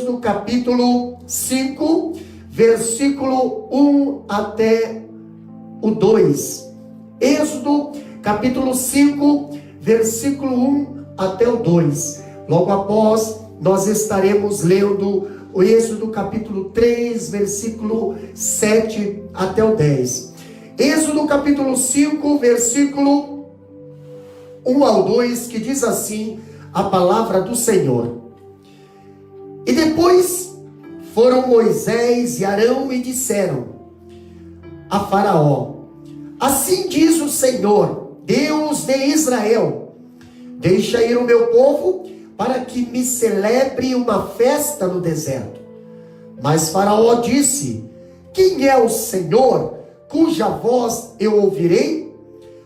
Êxodo capítulo 5, versículo 1 até o 2. Êxodo capítulo 5, versículo 1 até o 2. Logo após, nós estaremos lendo o Êxodo capítulo 3, versículo 7 até o 10. Êxodo capítulo 5, versículo 1 ao 2, que diz assim a palavra do Senhor. E depois foram Moisés e Arão e disseram a Faraó: assim diz o Senhor, Deus de Israel: deixa ir o meu povo para que me celebre uma festa no deserto. Mas Faraó disse: quem é o Senhor, cuja voz eu ouvirei,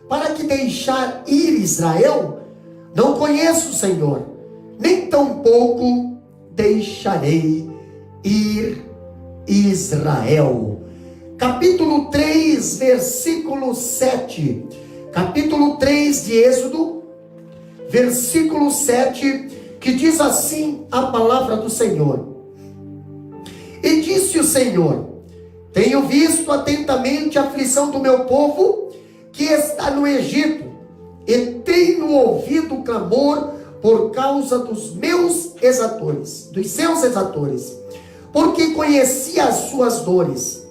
para que deixar ir Israel? Não conheço o Senhor, nem tampouco deixarei ir Israel. Capítulo 3, versículo 7. Capítulo 3 de Êxodo, versículo 7, que diz assim a palavra do Senhor. E disse o Senhor: tenho visto atentamente a aflição do meu povo que está no Egito, e tenho ouvido o clamor por causa dos meus exatores, dos seus exatores, porque conheci as suas dores.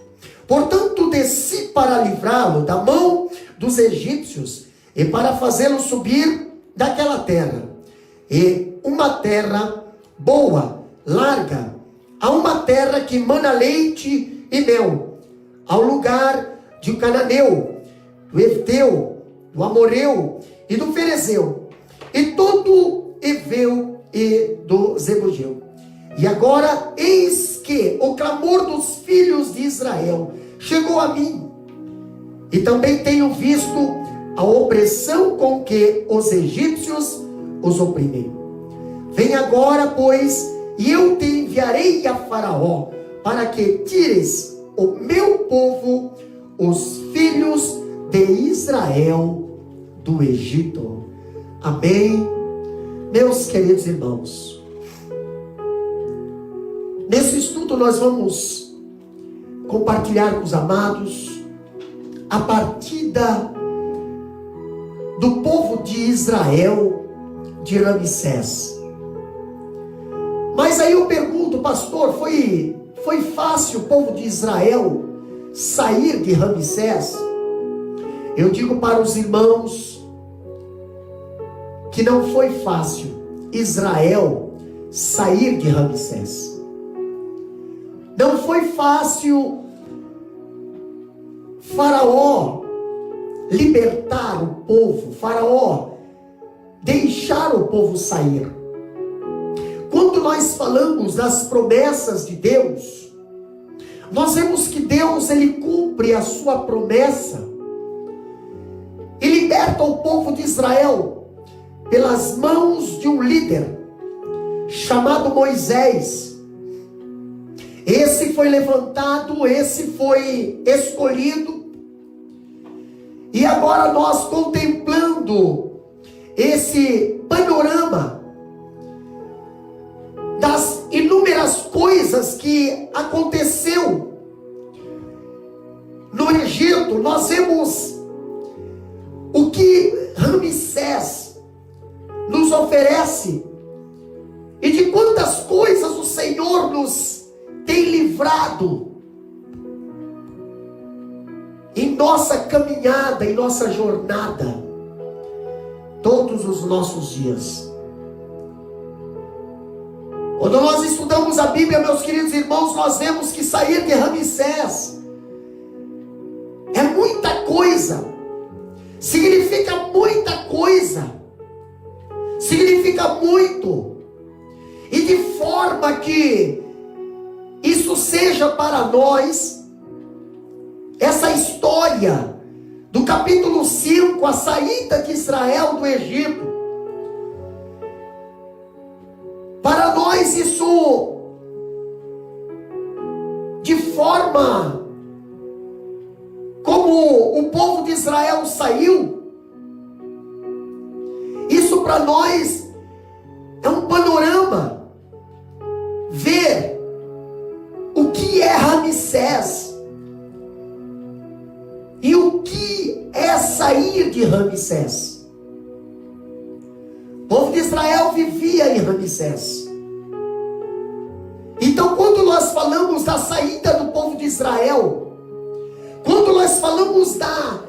Portanto, desci para livrá-lo da mão dos egípcios e para fazê-lo subir daquela terra, e uma terra boa, larga, a uma terra que mana leite e mel, ao lugar de Cananeu, do Heteu, do Amoreu e do Ferezeu, e todo Eveu e do Zebugeu. E agora, eis que o clamor dos filhos de Israel chegou a mim, e também tenho visto a opressão com que os egípcios os oprimem. Vem agora, pois, e eu te enviarei a Faraó, para que tires o meu povo, os filhos de Israel, do Egito. Amém? Meus queridos irmãos, nesse estudo nós vamos compartilhar com os amados a partida do povo de Israel de Ramsés. Mas aí eu pergunto, pastor, foi fácil o povo de Israel sair de Ramsés? Eu digo para os irmãos que não foi fácil Israel sair de Ramsés. Não foi fácil Faraó libertar o povo, Faraó deixar o povo sair. Quando nós falamos das promessas de Deus, nós vemos que Deus, ele cumpre a sua promessa e liberta o povo de Israel pelas mãos de um líder chamado Moisés. Esse foi levantado, esse foi escolhido, e agora nós contemplando esse panorama das inúmeras coisas que aconteceu no Egito, nós vemos o que Ramsés nos oferece e de quantas coisas o Senhor nos tem livrado em nossa caminhada, em nossa jornada, todos os nossos dias. Quando nós estudamos a Bíblia, meus queridos irmãos, nós vemos que sair de Ramsés é muita coisa, significa muita coisa, significa muito, e de forma que isso seja para nós, essa história do capítulo 5, a saída de Israel do Egito, para nós isso, de forma como o povo de Israel saiu, isso para nós é um panorama, ver de Ramsés. O povo de Israel vivia em Ramsés. Então, quando nós falamos da saída do povo de Israel, quando nós falamos da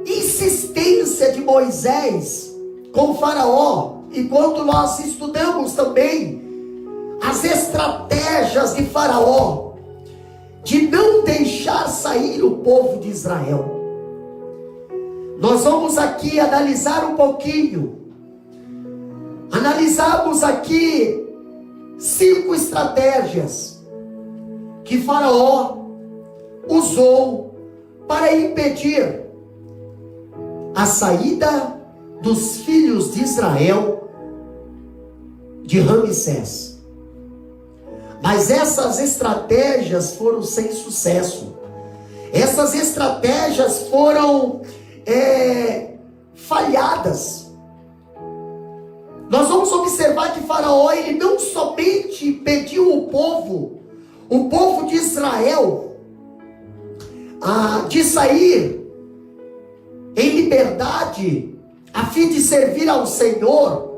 insistência de Moisés com o faraó, e quando nós estudamos também as estratégias de faraó de não deixar sair o povo de Israel, nós vamos aqui analisar um pouquinho. Analisamos aqui 5 estratégias que faraó usou para impedir a saída dos filhos de Israel de Ramsés. Mas essas estratégias foram sem sucesso. Essas estratégias foram falhadas. Nós vamos observar que faraó, ele não somente impediu o povo de Israel, de sair em liberdade, a fim de servir ao Senhor,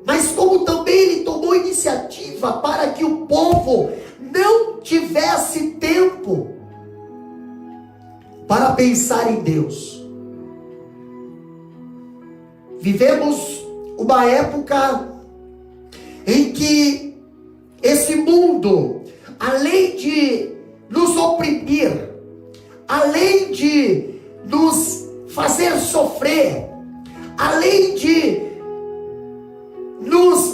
mas como também ele tomou iniciativa para que o povo não tivesse tempo para pensar em Deus. Vivemos uma época em que esse mundo, além de nos oprimir, além de nos fazer sofrer, além de nos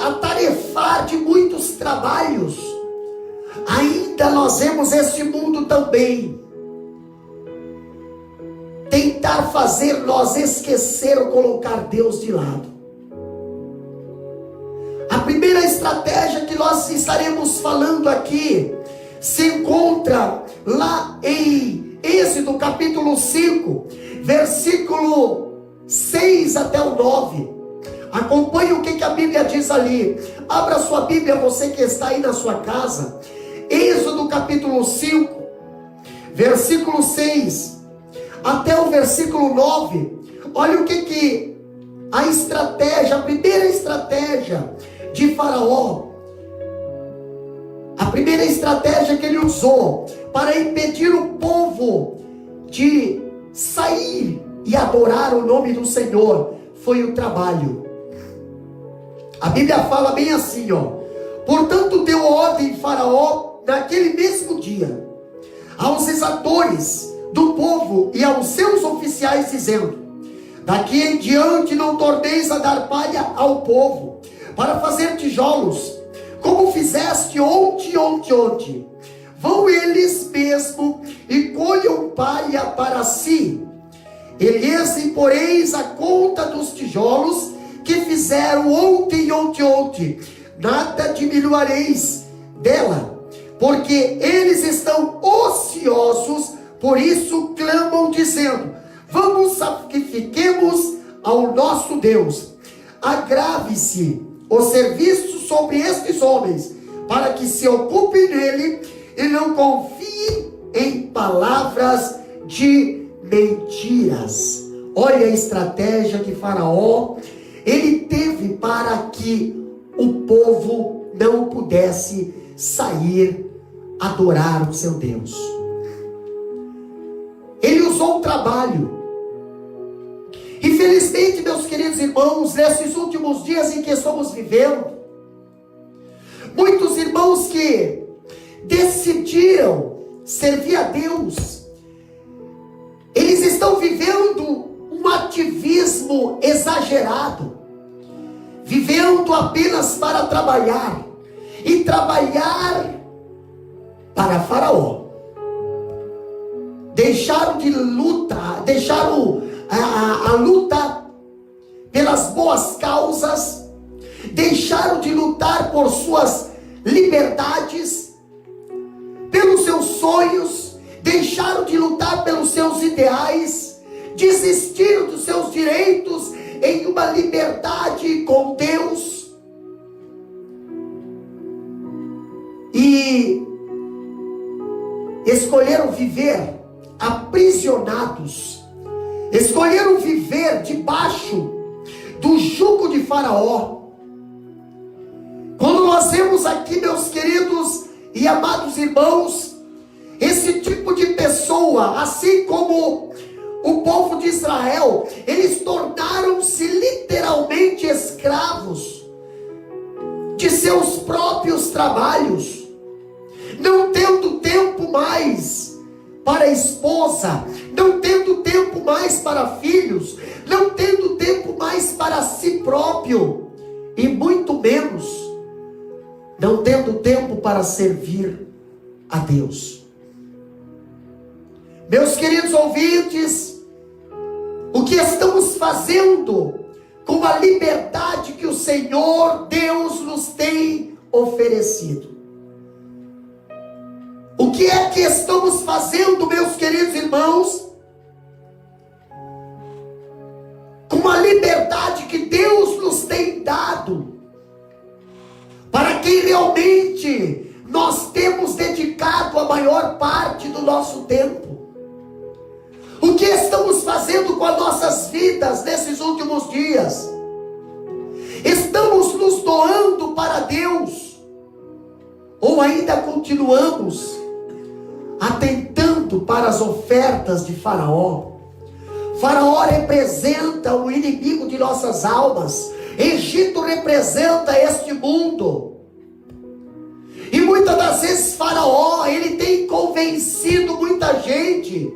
atarefar de muitos trabalhos, ainda nós vemos esse mundo também tentar fazer nós esquecer ou colocar Deus de lado. A primeira estratégia que nós estaremos falando aqui se encontra lá em Êxodo capítulo 5, versículo 6 até o 9. Acompanhe o que a Bíblia diz ali. Abra sua Bíblia, você que está aí na sua casa. Êxodo capítulo 5, versículo 6 até o versículo 9. Olha o que a primeira estratégia de faraó, a primeira estratégia que ele usou para impedir o povo de sair e adorar o nome do Senhor, foi o trabalho. A Bíblia fala bem assim, portanto deu ordem faraó naquele mesmo dia aos exatores do povo e aos seus oficiais, dizendo: daqui em diante não torneis a dar palha ao povo para fazer tijolos, como fizeste ontem. Vão eles mesmo e colham palha para si. E lhes imporeis a conta dos tijolos que fizeram ontem. Nada diminuireis dela, porque eles estão ociosos. Por isso clamam, dizendo: vamos, sacrifiquemos ao nosso Deus. Agrave-se o serviço sobre estes homens, para que se ocupem nele e não confiem em palavras de mentiras. Olha a estratégia que faraó ele teve para que o povo não pudesse sair adorar o seu Deus. Ele usou o trabalho. Infelizmente, meus queridos irmãos, nesses últimos dias em que estamos vivendo, muitos irmãos que decidiram servir a Deus, eles estão vivendo um ativismo exagerado, vivendo apenas para trabalhar, e trabalhar para faraó. Deixaram de lutar, deixaram a luta pelas boas causas, deixaram de lutar por suas liberdades, pelos seus sonhos, deixaram de lutar pelos seus ideais, desistiram dos seus direitos em uma liberdade com Deus, e escolheram viver aprisionados, escolheram viver debaixo do jugo de Faraó. Quando nós vemos aqui, meus queridos e amados irmãos, esse tipo de pessoa, assim como o povo de Israel, eles tornaram-se literalmente escravos de seus próprios trabalhos, não tendo tempo mais para a esposa, não tendo tempo mais para filhos, não tendo tempo mais para si próprio, e muito menos não tendo tempo para servir a Deus. Meus queridos ouvintes, o que estamos fazendo com a liberdade que o Senhor Deus nos tem oferecido? O que é que estamos fazendo, meus queridos irmãos, com a liberdade que Deus nos tem dado, para quem realmente nós temos dedicado a maior parte do nosso tempo? O que estamos fazendo com as nossas vidas nesses últimos dias? Estamos nos doando para Deus? Ou ainda continuamos atentando para as ofertas de Faraó? Faraó representa o inimigo de nossas almas. Egito representa este mundo. E muitas das vezes Faraó, ele tem convencido muita gente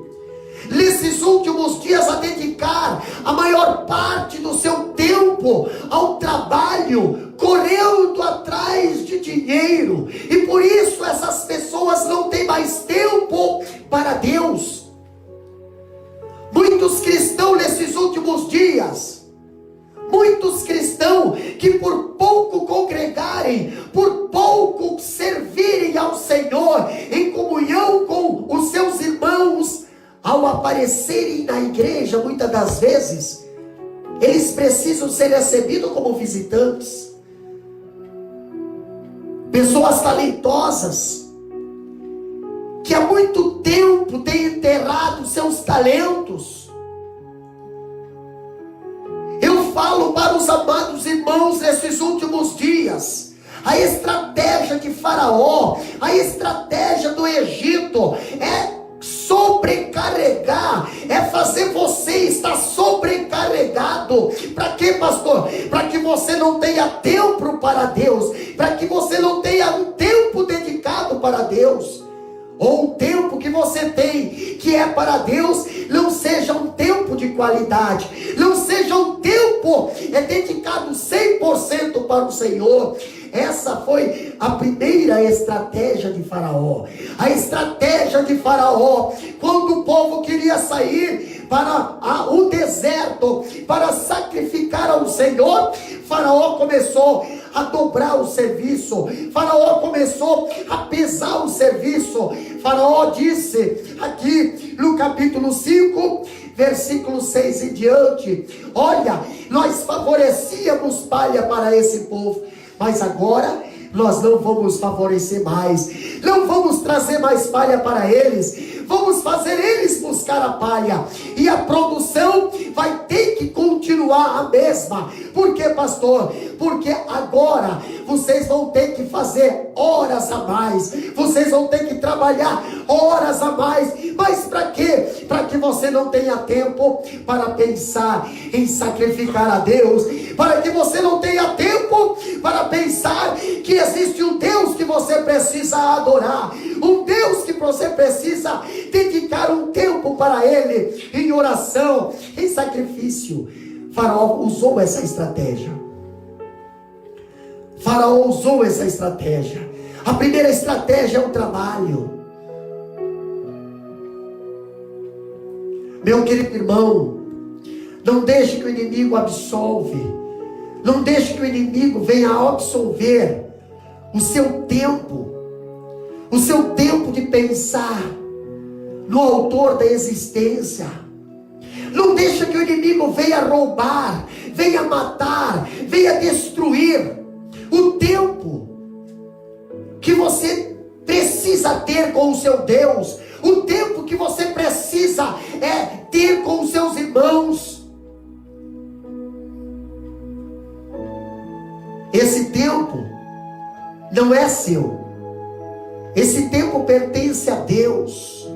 nesses últimos dias a dedicar a maior parte do seu tempo ao trabalho, correndo atrás de dinheiro, e por isso essas pessoas não têm mais tempo para Deus. Muitos cristãos nesses últimos dias, muitos cristãos que por pouco congregarem, por pouco servirem ao Senhor em comunhão com os seus irmãos, ao aparecerem na igreja, muitas das vezes, eles precisam ser recebidos como visitantes. Pessoas talentosas, que há muito tempo têm enterrado seus talentos. Eu falo para os amados irmãos nesses últimos dias, a estratégia de Faraó, a estratégia do Egito, é sobrecarregar, é fazer você estar sobrecarregado. Para quê, pastor? Para que você não tenha tempo para Deus, para que você não tenha um tempo dedicado para Deus, ou o tempo que você tem, que é para Deus, não seja um tempo de qualidade, não seja um tempo dedicado 100% para o Senhor. Essa foi a primeira estratégia de Faraó. A estratégia de Faraó, quando o povo queria sair para o deserto, para sacrificar ao Senhor, Faraó começou a dobrar o serviço. Faraó começou a pesar o serviço. Faraó disse aqui no capítulo 5, versículo 6 em diante: olha, nós favorecíamos palha para esse povo, mas agora nós não vamos favorecer mais, não vamos trazer mais palha para eles, vamos fazer eles buscar a palha, e a produção vai ter que continuar a mesma. Por quê, pastor? Porque agora vocês vão ter que fazer horas a mais, vocês vão ter que trabalhar horas a mais. Mas para quê? Para que você não tenha tempo para pensar em sacrificar a Deus, para que você não tenha tempo para pensar que existe um Deus que você precisa adorar, um Deus que você precisa dedicar um tempo para Ele, em oração, em sacrifício. Faraó usou essa estratégia. Faraó usou essa estratégia. A primeira estratégia é o trabalho. Meu querido irmão, não deixe que o inimigo absolve, não deixe que o inimigo venha a absolver o seu tempo de pensar no autor da existência. Não deixe que o inimigo venha roubar, venha matar, venha destruir o tempo que você precisa ter com o seu Deus, o tempo que você precisa ter com os seus irmãos. Esse tempo não é seu. Esse tempo pertence a Deus.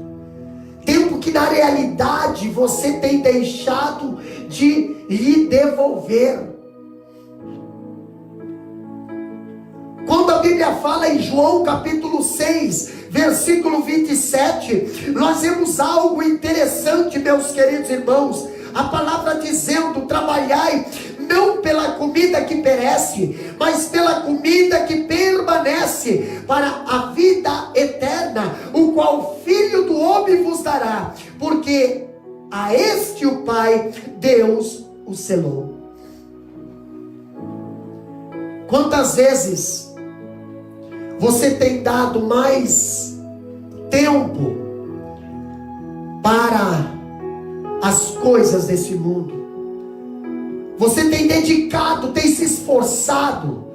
Tempo que na realidade você tem deixado de lhe devolver. Quando a Bíblia fala em João capítulo 6, versículo 27, nós vemos algo interessante, meus queridos irmãos. A palavra dizendo: trabalhai não pela comida que perece, mas pela comida que permanece para a vida eterna, o qual o Filho do Homem vos dará, porque a este o Pai, Deus, o selou. Quantas vezes você tem dado mais tempo para as coisas desse mundo? Você tem dedicado, tem se esforçado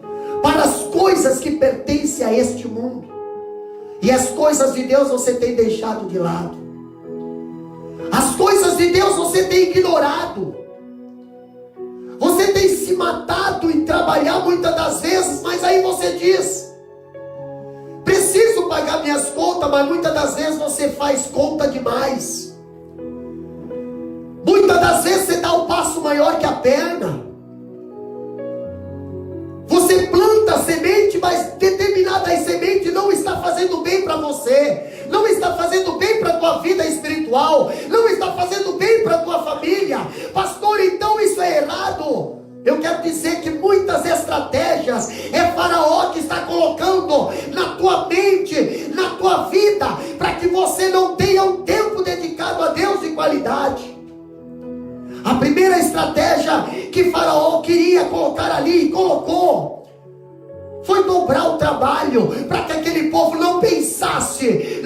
para as coisas que pertencem a este mundo, e as coisas de Deus você tem deixado de lado. As coisas de Deus você tem ignorado. Você tem se matado em trabalhar muitas das vezes, mas aí você diz: preciso pagar minhas contas, mas muitas das vezes você faz conta demais. Muitas das vezes você dá um passo maior que a perna. Você planta semente, mas determinada semente não está fazendo bem para você, não está fazendo bem para a tua vida espiritual, não está fazendo bem para a tua família. Pastor, então isso é errado. Eu quero dizer que muitas estratégias é Faraó que está colocando na tua mente, na tua vida, para que você não tenha um tempo dedicado a Deus de qualidade. A primeira estratégia que Faraó queria colocar ali, e colocou, foi dobrar o trabalho, para que aquele povo não pensasse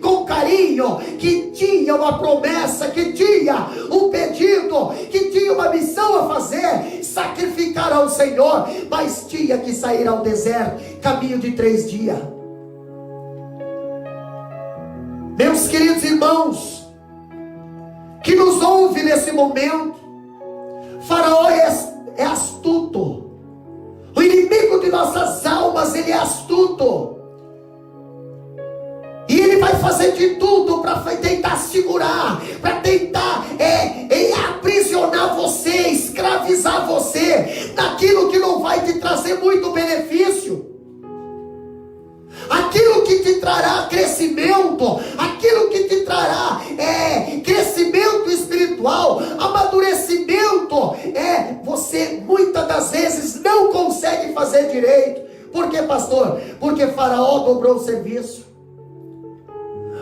com carinho, que tinha uma promessa, que tinha um pedido, que tinha uma missão a fazer, sacrificar ao Senhor, mas tinha que sair ao deserto, caminho de 3 dias. Meus queridos irmãos, que nos ouve nesse momento, Faraó é astuto. O inimigo de nossas almas, ele é astuto. E ele vai fazer de tudo para tentar segurar, para tentar aprisionar você, escravizar você naquilo que não vai te trazer muito benefício. Aquilo que te trará crescimento, aquilo que te trará crescimento espiritual, amadurecimento, você muitas das vezes não consegue fazer direito. Por quê, pastor? Porque Faraó dobrou o serviço.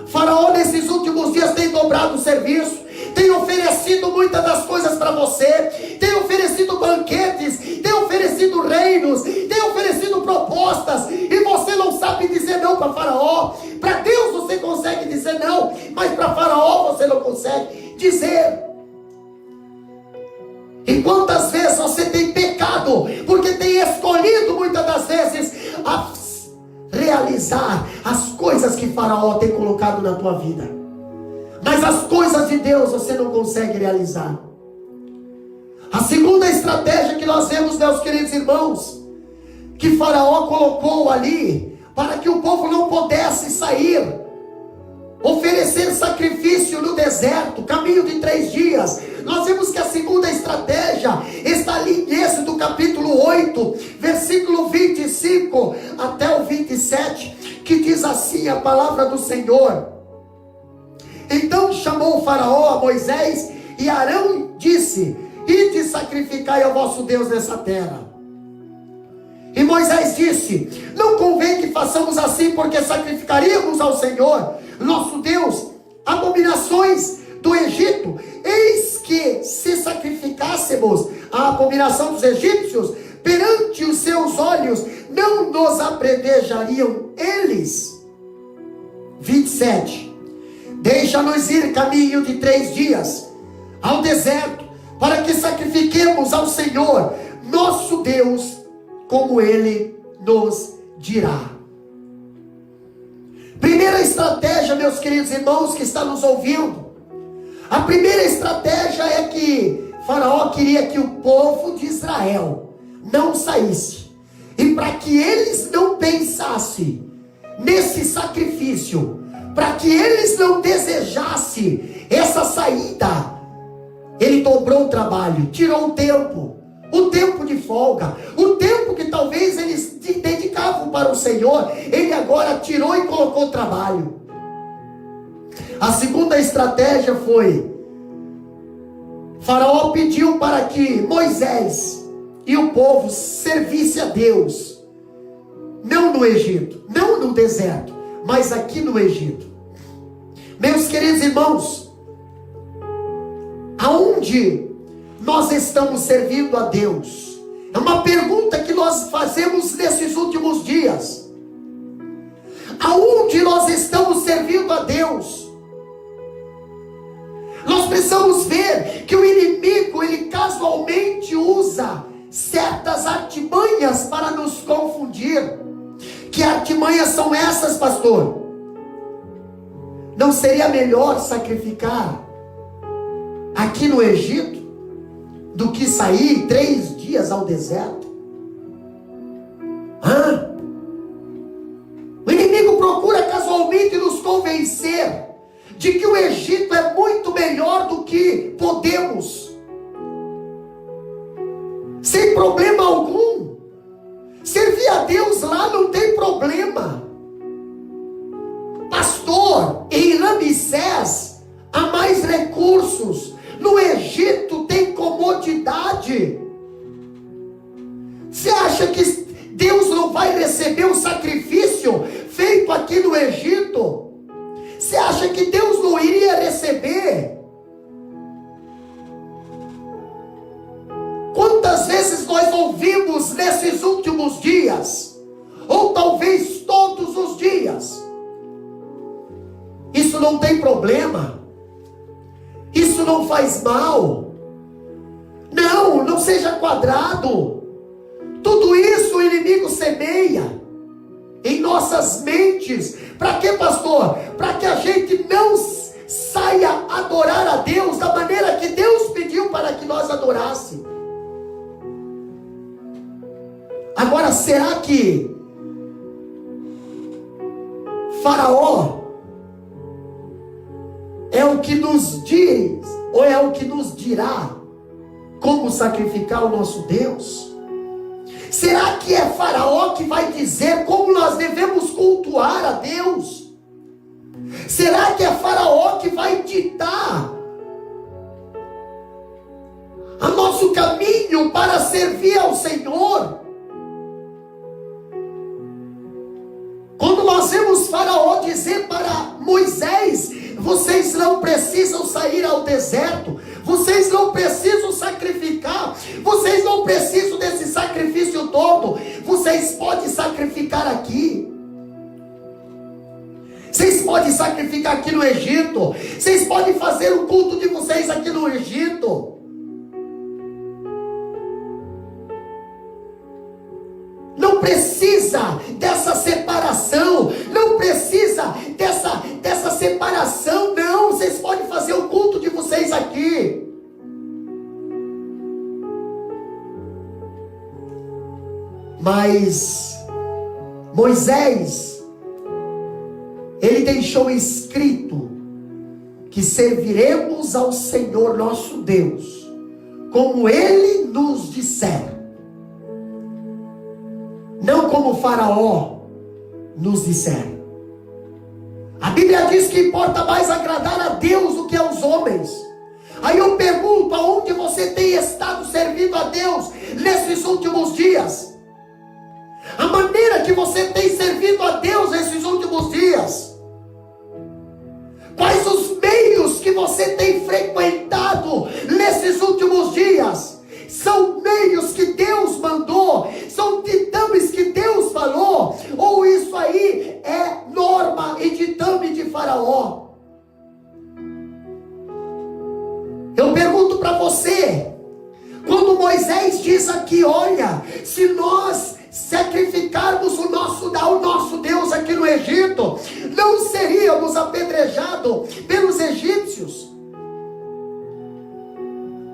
Faraó nesses últimos dias tem dobrado o serviço, tem oferecido muitas das coisas para você, tem oferecido banquetes, tem oferecido reinos, tem oferecido propostas, e você não sabe dizer não para Faraó. Para Deus você consegue dizer não, mas para Faraó você não consegue dizer. E quantas vezes você tem pecado, porque tem escolhido muitas das vezes realizar as coisas que Faraó tem colocado na tua vida, mas as coisas de Deus você não consegue realizar. A segunda estratégia que nós vemos, meus queridos irmãos, que Faraó colocou ali, para que o povo não pudesse sair, oferecer sacrifício no deserto, caminho de 3 dias. Nós vemos que a segunda estratégia está ali em Êxodo capítulo 8, versículo 25 até o 27, que diz assim a palavra do Senhor: então chamou o Faraó a Moisés e Arão e disse: ide sacrificai ao vosso Deus nessa terra. E Moisés disse: não convém que façamos assim, porque sacrificaríamos ao Senhor nosso Deus abominações do Egito. Eis que se sacrificássemos a abominação dos egípcios perante os seus olhos, não nos apredejariam eles. 27. Deixa-nos ir caminho de 3 dias ao deserto, para que sacrifiquemos ao Senhor nosso Deus, como Ele nos dirá. Primeira primeira estratégia, meus queridos irmãos que estão nos ouvindo, a primeira estratégia é que Faraó queria que o povo de Israel não saísse. E para que eles não pensassem nesse sacrifício, para que eles não desejassem essa saída, ele dobrou o trabalho, tirou o tempo de folga, o tempo que talvez eles dedicavam para o Senhor, ele agora tirou e colocou trabalho. A segunda estratégia foi: Faraó pediu para que Moisés e o povo servisse a Deus, não no Egito, não no deserto, mas aqui no Egito. Meus queridos irmãos, aonde nós estamos servindo a Deus? É uma pergunta que nós fazemos nesses últimos dias. Aonde nós estamos servindo a Deus? Nós precisamos ver que o inimigo, ele casualmente usa certas artimanhas para nos confundir. Que artimanhas são essas, pastor? Não seria melhor sacrificar aqui no Egito do que sair 3 dias ao deserto? O inimigo procura casualmente nos convencer de que o Egito é muito melhor do que podemos, sem problema algum. Servir a Deus lá não tem problema. Pastor, em Ramsés há mais recursos, no Egito tem comodidade. Você acha que Deus não vai receber o sacrifício feito aqui no Egito? Você acha que Deus não iria receber? Quantas vezes nós ouvimos nesses últimos dias, ou talvez todos os dias: isso não tem problema, isso não faz mal, não seja quadrado. Tudo isso o inimigo semeia em nossas mentes. Para quê, pastor? Para que a gente não saia adorar a Deus da maneira que Deus pediu para que nós adorássemos. Agora, será que Faraó é o que nos diz, ou é o que nos dirá como sacrificar o nosso Deus? Será que é Faraó que vai dizer como nós devemos cultuar a Deus? Será que é Faraó que vai ditar o nosso caminho para servir ao Senhor? Quando nós vemos Faraó dizer para Moisés: vocês não precisam sair ao deserto, vocês não precisam sacrificar, vocês não precisam desse sacrifício todo, vocês podem sacrificar aqui. Vocês podem sacrificar aqui no Egito, vocês podem fazer o culto de vocês aqui no Egito. Não precisa dessa separação, não precisa dessa separação, não. Vocês podem fazer o culto de vocês aqui. Mas Moisés, ele deixou escrito que serviremos ao Senhor nosso Deus como Ele nos disser, não como Faraó nos disser. A Bíblia diz que importa mais agradar a Deus do que aos homens. Aí eu pergunto: aonde você tem estado servindo a Deus nesses últimos dias? A maneira que você tem servido a Deus nesses últimos dias? Quais os meios que você tem frequentado nesses últimos dias? São meios que Deus mandou? São ditames que Deus falou? Ou isso aí é norma e ditame de Faraó? Eu pergunto para você, quando Moisés diz aqui: olha, se nós sacrificarmos ao nosso Deus aqui no Egito, não seríamos apedrejados pelos egípcios.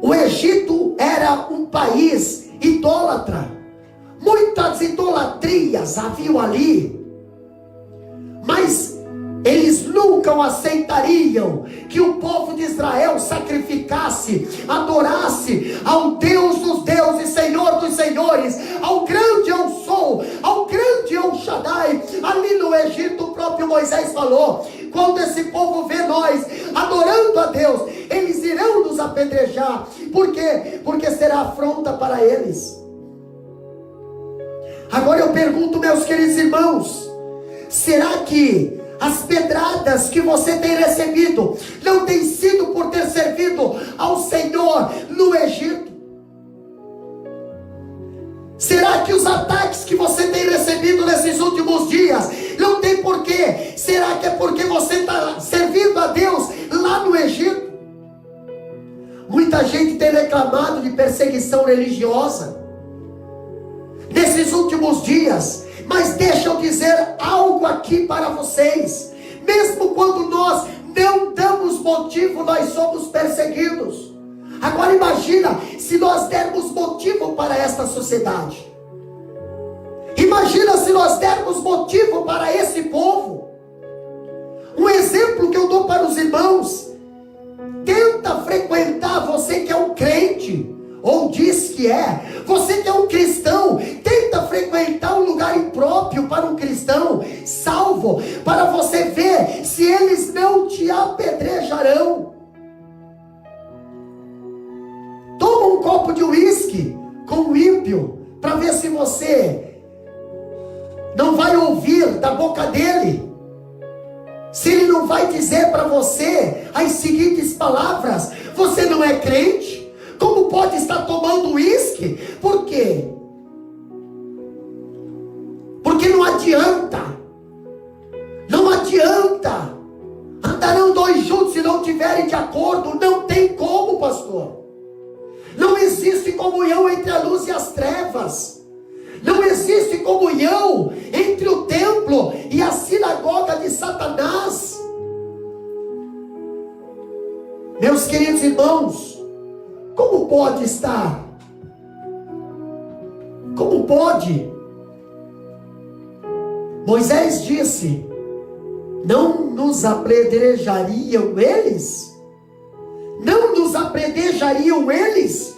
O Egito era um país idólatra, muitas idolatrias haviam ali, mas eles nunca aceitariam que o povo de Israel sacrificasse, adorasse ao Deus dos deuses, Senhor dos senhores, ao grande eu sou, ao grande El Shaddai. Ali no Egito, o próprio Moisés falou: quando esse povo vê nós adorando a Deus, eles irão nos apedrejar. Por quê? Porque será afronta para eles. Agora eu pergunto, meus queridos irmãos, será que as pedradas que você tem recebido não tem sido por ter servido ao Senhor no Egito? Será que os ataques que você tem recebido nesses últimos dias não tem porquê? Será que é porque você está servindo a Deus lá no Egito? Muita gente tem reclamado de perseguição religiosa nesses últimos dias. Mas deixa eu dizer algo aqui para vocês: mesmo quando nós não damos motivo, nós somos perseguidos. Agora imagina se nós dermos motivo para esta sociedade. Imagina se nós dermos motivo para esse povo. Um exemplo que eu dou para os irmãos: tenta frequentar, você que é um crente, ou diz que é, você que é um cristão, tenta frequentar um lugar impróprio para um cristão salvo, para você ver se eles não te apedrejarão. Toma um copo de uísque com um ímpio, para ver se você não vai ouvir da boca dele, se ele não vai dizer para você as seguintes palavras: você não é crente? Como pode estar tomando uísque? Por quê? Porque não adianta. Não adianta. Andarão dois juntos se não estiverem de acordo. Não tem como, pastor. Não existe comunhão entre a luz e as trevas. Não existe comunhão entre o templo e a sinagoga de Satanás. Meus queridos irmãos, como pode estar? Como pode? Moisés disse: não nos apedrejariam eles? Não nos apedrejariam eles?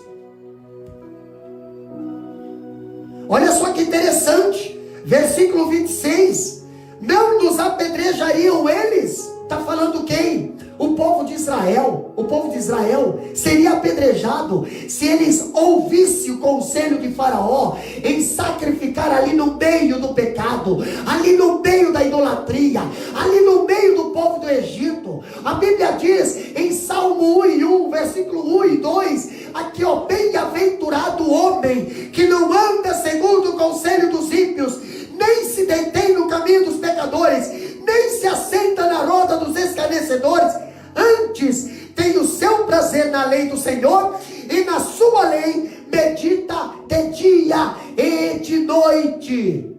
Olha só que interessante, versículo 26: não nos apedrejariam eles? Está falando quem? O povo de Israel. O povo de Israel seria apedrejado se eles ouvissem o conselho de Faraó em sacrificar ali no meio do pecado, ali no meio da idolatria, ali no meio do povo do Egito. A Bíblia diz em Salmo 1:1, versículo 1 e 2, aqui ó: bem-aventurado o homem que não anda segundo o conselho dos ímpios, nem se detém no caminho dos pecadores, nem se assenta na roda dos escarnecedores. Antes tem o seu prazer na lei do Senhor, e na sua lei medita de dia e de noite.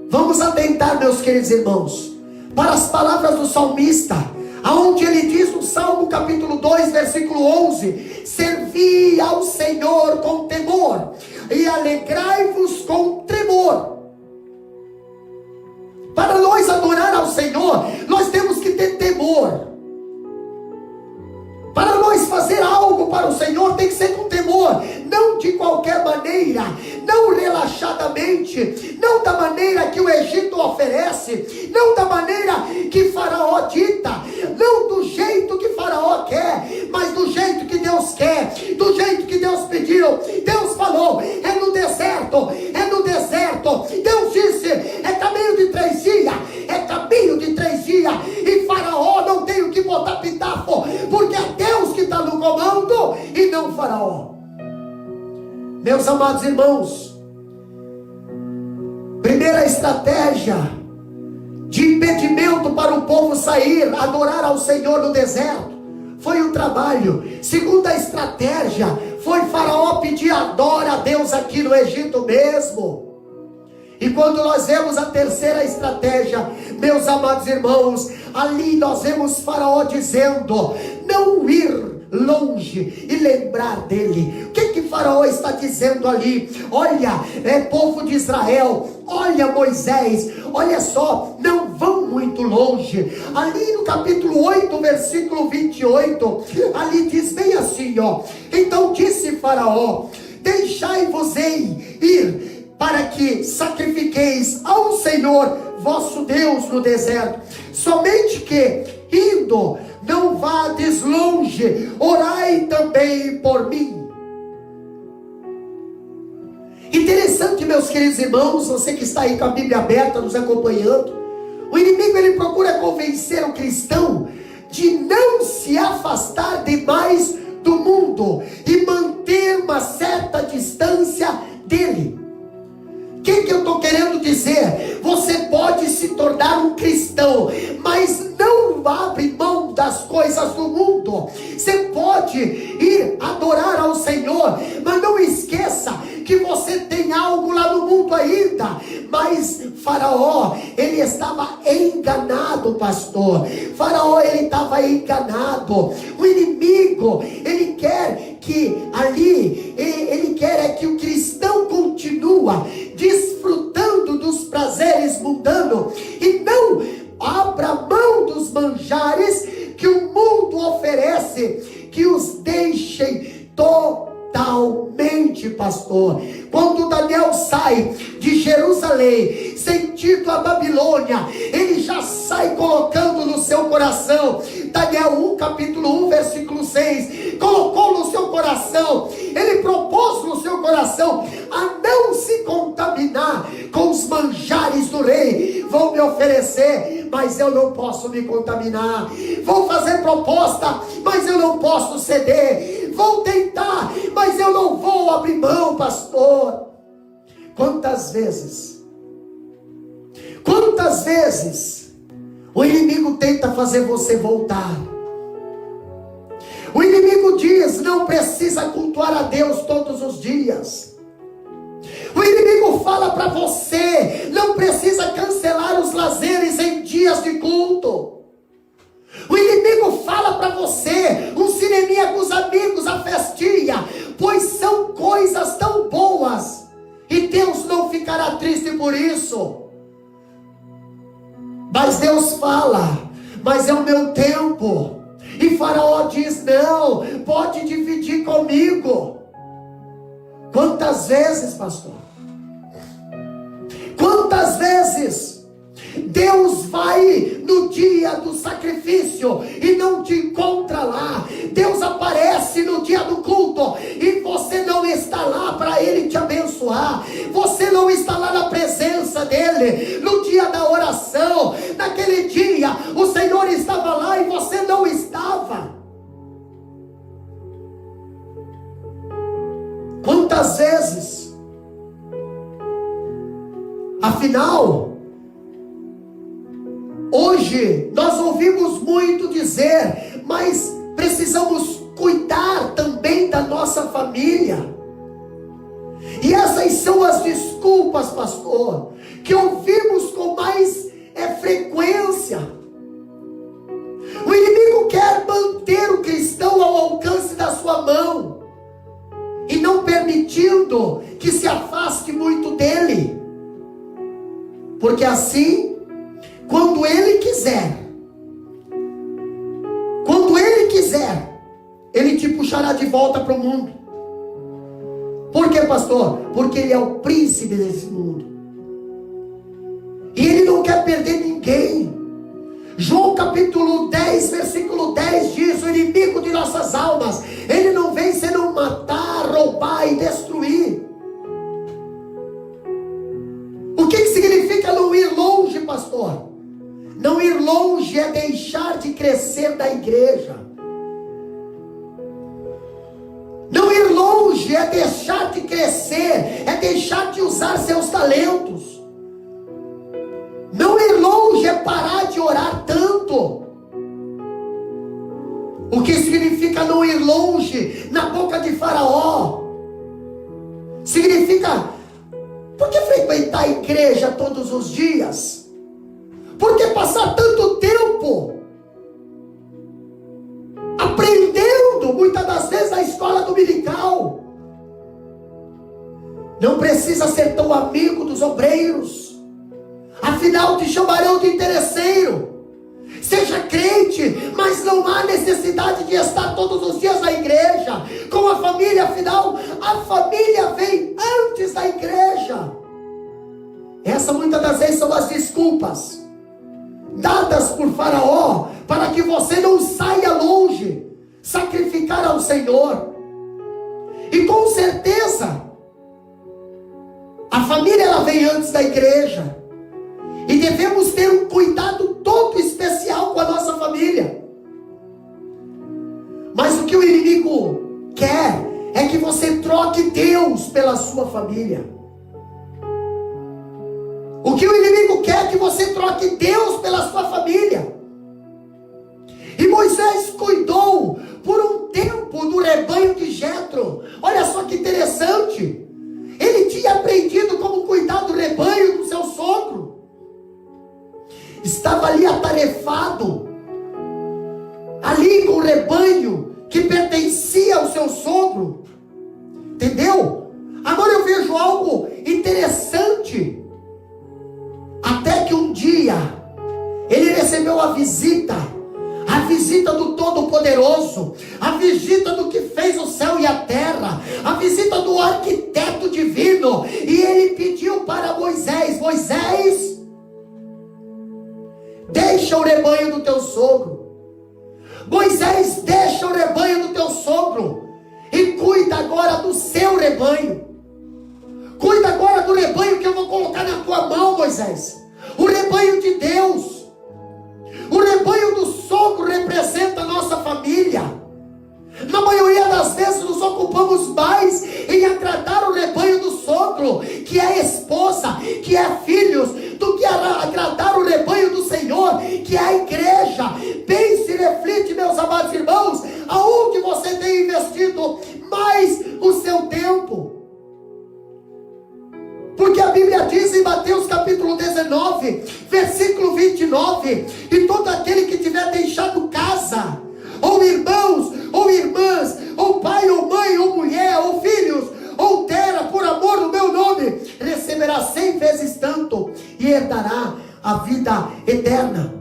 Vamos atentar, meus queridos irmãos, para as palavras do salmista, aonde ele diz no Salmo capítulo 2, versículo 11: servi ao Senhor com temor e alegrai-vos com tremor. Para nós adorar ao Senhor, nós temos que ter temor. Para nós fazer algo para o Senhor, tem que ser com temor. Não de qualquer maneira, não relaxadamente, não da maneira que o Egito oferece, não da maneira que Faraó dita, não do jeito que Faraó quer, mas do jeito que Deus quer, do jeito que Deus pediu. Deus falou: é no deserto, é no deserto. Deus disse: é caminho de 3 dias, é caminho de 3 dias. E Faraó não tem o que botar pitafo, porque é Deus que está no comando e não Faraó. Meus amados irmãos, primeira estratégia de impedimento para o povo sair, adorar ao Senhor no deserto, foi o trabalho. Segunda estratégia foi Faraó pedir a adora a Deus aqui no Egito mesmo. E quando nós vemos a terceira estratégia, meus amados irmãos, ali nós vemos Faraó dizendo: não ir longe e lembrar dele. O que Faraó está dizendo ali? Olha, povo de Israel, olha Moisés, olha só, não vão muito longe. Ali no capítulo 8, versículo 28, ali diz bem assim, ó: então disse Faraó: deixai-vos ir, para que sacrifiqueis ao Senhor vosso Deus no deserto. Somente que, indo, não vades longe, orai também por mim. Interessante, meus queridos irmãos, você que está aí com a Bíblia aberta, nos acompanhando, o inimigo ele procura convencer o cristão de não se afastar demais do mundo e manter uma certa distância dele. O que eu estou querendo dizer? Você pode se tornar um cristão, mas não abre mão das coisas do mundo. Você pode ir adorar ao Senhor, mas não esqueça que você tem algo lá no mundo ainda. Mas Faraó, ele estava enganado, pastor. Faraó, ele estava enganado. O inimigo, ele quer que ali, ele quer que o cristão continua desfrutando dos prazeres mundanos e não abra mão dos manjares que o mundo oferece, que os deixem totalmente, pastor. Quando Daniel sai de Jerusalém, sentido a Babilônia, ele já sai colocando no seu coração, Daniel 1, capítulo 1, versículo 6, colocou no seu coração, ele propôs no seu coração a não se contaminar com os manjares do rei. Vão me oferecer, mas eu não posso me contaminar. Vão fazer proposta, mas eu não posso ceder. Vão tentar, mas eu não vou abrir mão, pastor. Quantas vezes o inimigo tenta fazer você voltar? O inimigo diz: não precisa cultuar a Deus todos os dias. O inimigo fala para você: não precisa cancelar os lazeres em dias de culto. O inimigo fala para você: um cineminha com os amigos, a festinha, pois são coisas tão boas, e Deus não ficará triste por isso. Mas Deus fala: mas é o meu tempo. E Faraó diz: não, pode dividir comigo. Quantas vezes, pastor? Quantas vezes Deus vai no dia do sacrifício e não te encontra lá? Deus aparece no dia do culto e você não está lá para Ele te abençoar. Você não está lá na presença dEle. No dia da oração, naquele dia, o Senhor estava lá e você não estava. Quantas vezes? Afinal, hoje nós ouvimos muito dizer, mas precisamos cuidar também da nossa família. E essas são as desculpas, pastor, que ouvimos com mais frequência. O inimigo quer manter o cristão ao alcance da sua mão e não permitindo que se afaste muito dele, porque assim, quando ele quiser, ele te puxará de volta para o mundo. Por quê, pastor? Porque ele é o príncipe desse mundo e ele não quer perder ninguém. João capítulo 10, versículo 10 diz: o inimigo de nossas almas, ele não vem senão matar, roubar e destruir. O que significa não ir longe, pastor? Não ir longe é deixar de crescer na igreja. Não ir longe é deixar de crescer, é deixar de usar seus talentos. Não ir longe é parar de orar tanto. O que significa não ir longe na boca de Faraó? Por que frequentar a igreja todos os dias? Por que passar tanto tempo aprendendo, muitas das vezes, na escola dominical? Não precisa ser tão amigo dos obreiros, afinal te chamarão de interesseiro. Seja crente, mas não há necessidade de estar todos os dias na igreja com a família, afinal a família vem antes da igreja. Essa muitas das vezes são as desculpas dadas por Faraó para que você não saia longe, sacrificar ao Senhor. E com certeza a família, ela vem antes da igreja, e devemos ter um cuidado todo especial com a nossa família. Mas o que o inimigo quer é que você troque Deus pela sua família. O que o inimigo quer é que você troque Deus pela sua família. E Moisés cuidou por um tempo do rebanho de Jetro. Olha só que interessante. Ele tinha aprendido como cuidar do rebanho do seu sogro. Estava ali atarefado, ali com o rebanho que pertencia ao seu sogro. Entendeu? Agora eu vejo algo interessante. Até que um dia ele recebeu a visita do Todo-Poderoso, a visita do que fez o céu e a terra, a visita do arquiteto divino. E ele pediu para Moisés: Moisés, deixa o rebanho do teu sogro. Moisés, deixa o rebanho do teu sogro e cuida agora do seu rebanho. Cuida agora do rebanho que eu vou colocar na tua mão, Moisés. O rebanho de Deus. O rebanho do sogro representa a nossa família. Na maioria das vezes nos ocupamos mais em agradar o rebanho do sogro, que é a esposa, que é filhos, do que agradar o rebanho do Senhor, que é a igreja. Pense e reflete, meus amados irmãos, aonde você tem investido mais o seu tempo. Porque a Bíblia diz em Mateus capítulo 19, versículo 29, e todo aquele que tiver deixado casa, ou irmãos, ou irmãs, ou pai, ou mãe, ou mulher, ou filhos, ou terra, por amor do meu nome, receberá 100 vezes tanto, e herdará a vida eterna.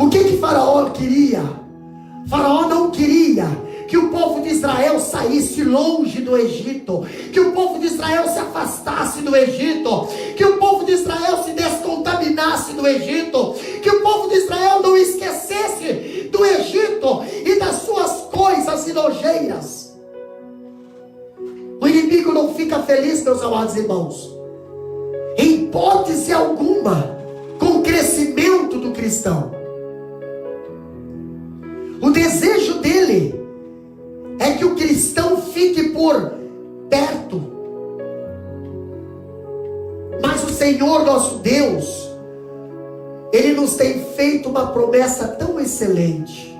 O que Faraó queria? Faraó não queria que o povo de Israel saísse longe do Egito, que o povo de Israel se afastasse do Egito, que o povo de Israel se descontaminasse do Egito, que o povo de Israel não esquecesse do Egito e das suas coisas nojeiras. O inimigo não fica feliz, meus amados irmãos, em hipótese alguma, com o crescimento do cristão. O desejo dele é que o cristão fique por perto. Mas o Senhor nosso Deus, Ele nos tem feito uma promessa tão excelente,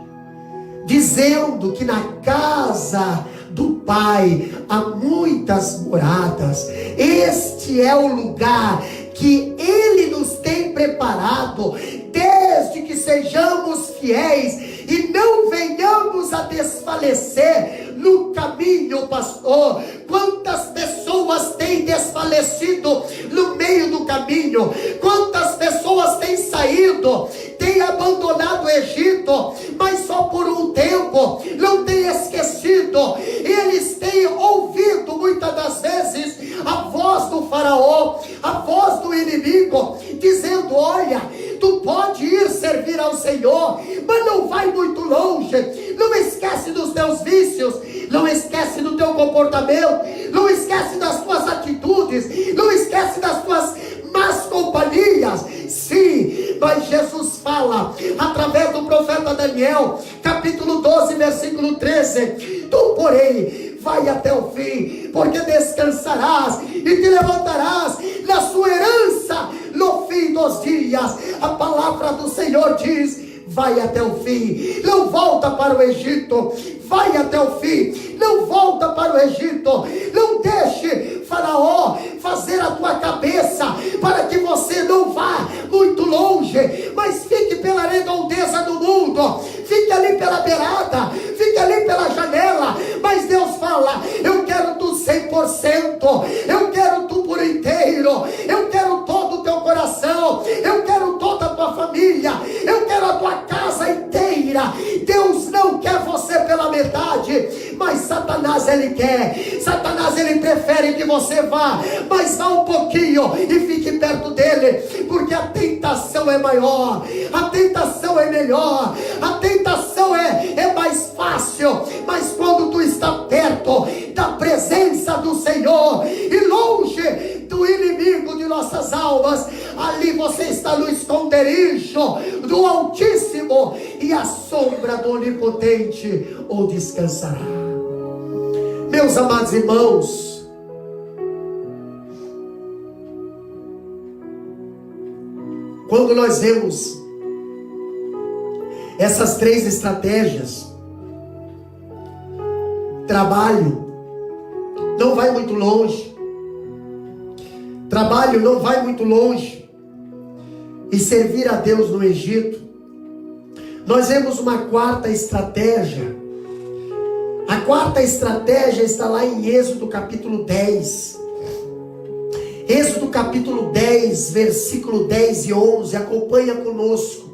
dizendo que na casa do Pai há muitas moradas. Este é o lugar que Ele nos tem preparado, desde que sejamos fiéis e não venhamos a desfalecer no caminho, pastor. Quantas pessoas têm desfalecido no meio do caminho? Quantas pessoas têm saído, têm abandonado o Egito, mas só por um tempo, não têm esquecido. Eles têm ouvido muitas das vezes a voz do Faraó, a voz do inimigo, dizendo: olha, tu pode ir servir ao Senhor, mas não vai muito longe. Não esquece dos teus vícios, não esquece do teu comportamento, não esquece das tuas atitudes, não esquece das tuas más companhias. Sim, mas Jesus fala através do profeta Daniel, capítulo 12, versículo 13: tu, porém, vai até o fim, porque descansarás e te levantarás na sua herança no fim dos dias. A palavra do Senhor diz: vai até o fim. Não volta para o Egito, vai até o fim. Não volta para o Egito. Não deixe Faraó fazer a tua cabeça para que você não vá muito longe, mas fique pela redondeza do mundo, fique ali pela beirada, fique ali pela janela. Mas Deus fala: eu quero tu 100%, eu quero tu por inteiro, eu quero todo o teu coração, eu quero toda a tua família, eu quero a tua casa inteira. Deus não quer você pela metade, mas Satanás ele quer. Satanás ele prefere que você vá, mas vá um pouquinho e fique perto dele, porque a tentação é maior, a tentação é melhor, a tentação é mais fácil. Mas quando tu está perto da presença do Senhor e longe do inimigo de nossas almas, ali você está no esconderijo do Altíssimo, e a sombra do Onipotente o descansará. Meus amados irmãos, quando nós vemos essas três estratégias, trabalho não vai muito longe, trabalho não vai muito longe, e servir a Deus no Egito, nós vemos uma quarta estratégia. A quarta estratégia está lá em Êxodo capítulo 10. Êxodo capítulo 10, versículo 10 e 11, acompanha conosco.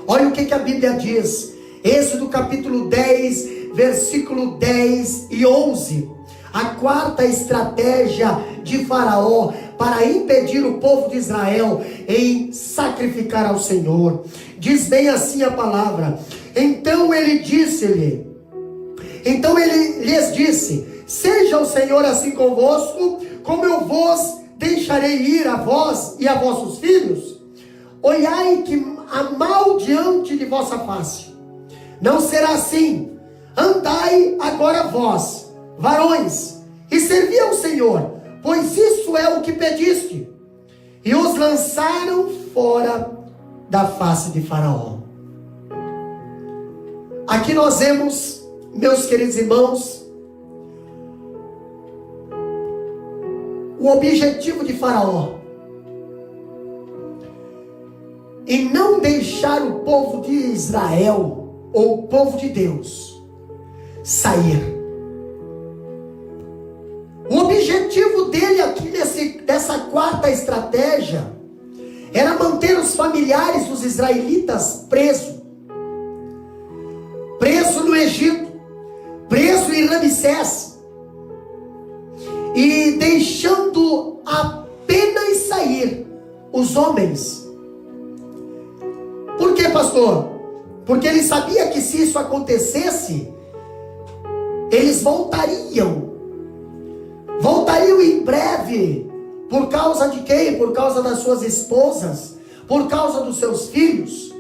Olha o que a Bíblia diz. Êxodo capítulo 10, versículo 10 e 11. A quarta estratégia de Faraó para impedir o povo de Israel em sacrificar ao Senhor. Diz bem assim a palavra: então ele lhes disse: seja o Senhor assim convosco, como eu vos deixarei ir, a vós e a vossos filhos. Olhai que há mal diante de vossa face. Não será assim. Andai agora vós, varões, e servi ao Senhor, pois isso é o que pediste. E os lançaram fora da face de Faraó. Aqui nós vemos, meus queridos irmãos, o objetivo de Faraó em não deixar o povo de Israel, ou o povo de Deus, sair. O objetivo dele aqui dessa quarta estratégia era manter os familiares dos israelitas presos no Egito, preso em Ramsés, e deixando apenas sair os homens. Por quê, pastor? Porque ele sabia que se isso acontecesse, eles voltariam em breve. Por causa de quem? Por causa das suas esposas, por causa dos seus filhos.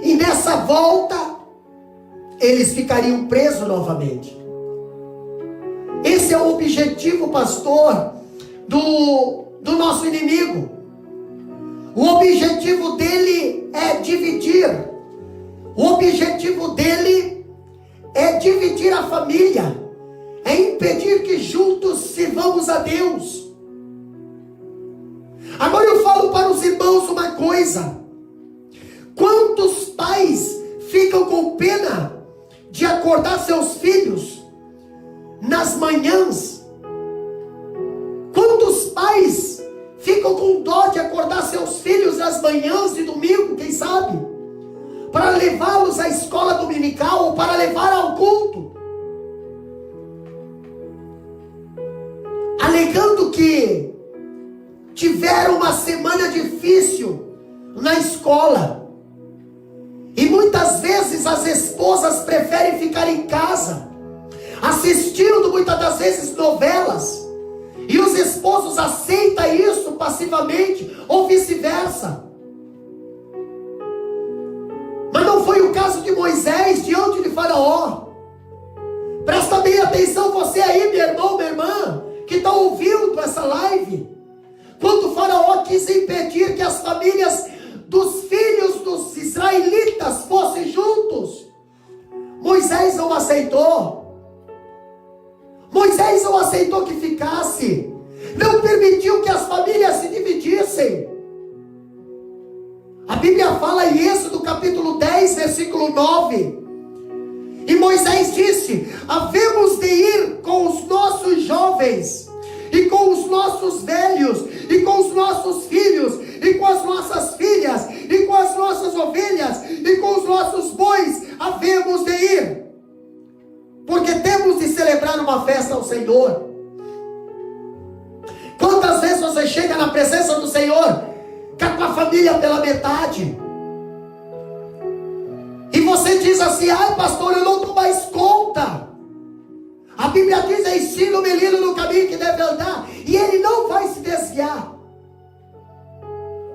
E nessa volta eles ficariam presos novamente. Esse é o objetivo, pastor, do nosso inimigo. O objetivo dele é dividir. O objetivo dele é dividir a família, é impedir que juntos sirvamos a Deus. Agora eu falo para os irmãos uma coisa: quantos pais ficam com pena de acordar seus filhos nas manhãs? Quantos pais ficam com dó de acordar seus filhos nas manhãs de domingo, quem sabe, para levá-los à escola dominical ou para levar ao culto, alegando que tiveram uma semana difícil na escola? E muitas vezes as esposas preferem ficar em casa, assistindo muitas das vezes novelas, e os esposos aceitam isso passivamente, ou vice-versa. Mas não foi o caso de Moisés diante de Faraó. Presta bem atenção, você aí, meu irmão, minha irmã, que está ouvindo essa live. Quando Faraó quis impedir que as famílias dos filhos dos israelitas fossem juntos. Moisés não aceitou. Moisés não aceitou que ficasse. Não permitiu que as famílias se dividissem. A Bíblia fala em Êxodo capítulo 10, versículo 9. E Moisés disse: havemos de ir com os nossos jovens, e com os nossos velhos, e com os nossos filhos, e com as nossas filhas, e com as nossas ovelhas, e com os nossos bois, havemos de ir, porque temos de celebrar uma festa ao Senhor. Quantas vezes você chega na presença do Senhor com a tua família pela metade, e você diz assim: ai pastor, eu não dou mais conta. A Bíblia diz: ensina o menino no caminho que deve andar, e ele não vai se desviar.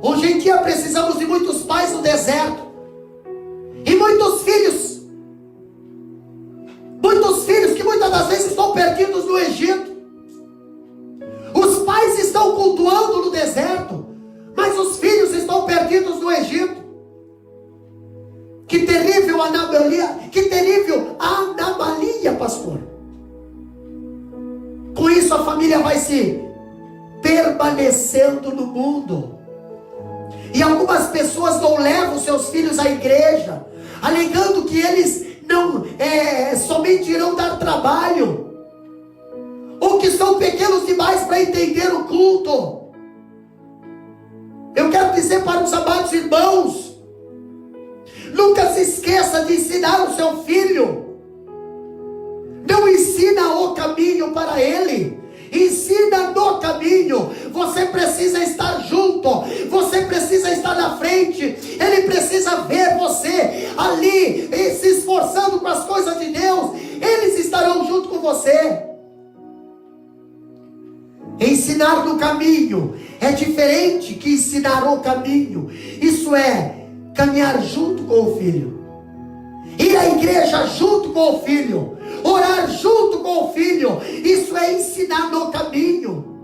Hoje em dia precisamos de muitos pais no deserto, e muitos filhos que muitas das vezes estão perdidos no Egito. Os pais estão cultuando no deserto, mas os filhos estão perdidos no Egito. Que terrível anomalia, pastor. Com isso a família vai se permanecendo no mundo. E algumas pessoas não levam seus filhos à igreja, alegando que eles não somente irão dar trabalho, ou que são pequenos demais para entender o culto. Eu quero dizer para os amados irmãos: nunca se esqueça de ensinar o seu filho. Não ensina o caminho para ele, ensina no caminho. Você precisa estar junto, você precisa estar na frente. Ele precisa ver você ali se esforçando com as coisas de Deus. Eles estarão junto com você. Ensinar no caminho é diferente que ensinar o caminho. Isso é caminhar junto com o filho, ir à igreja junto com o filho, orar junto com o filho. Isso é ensinar no caminho.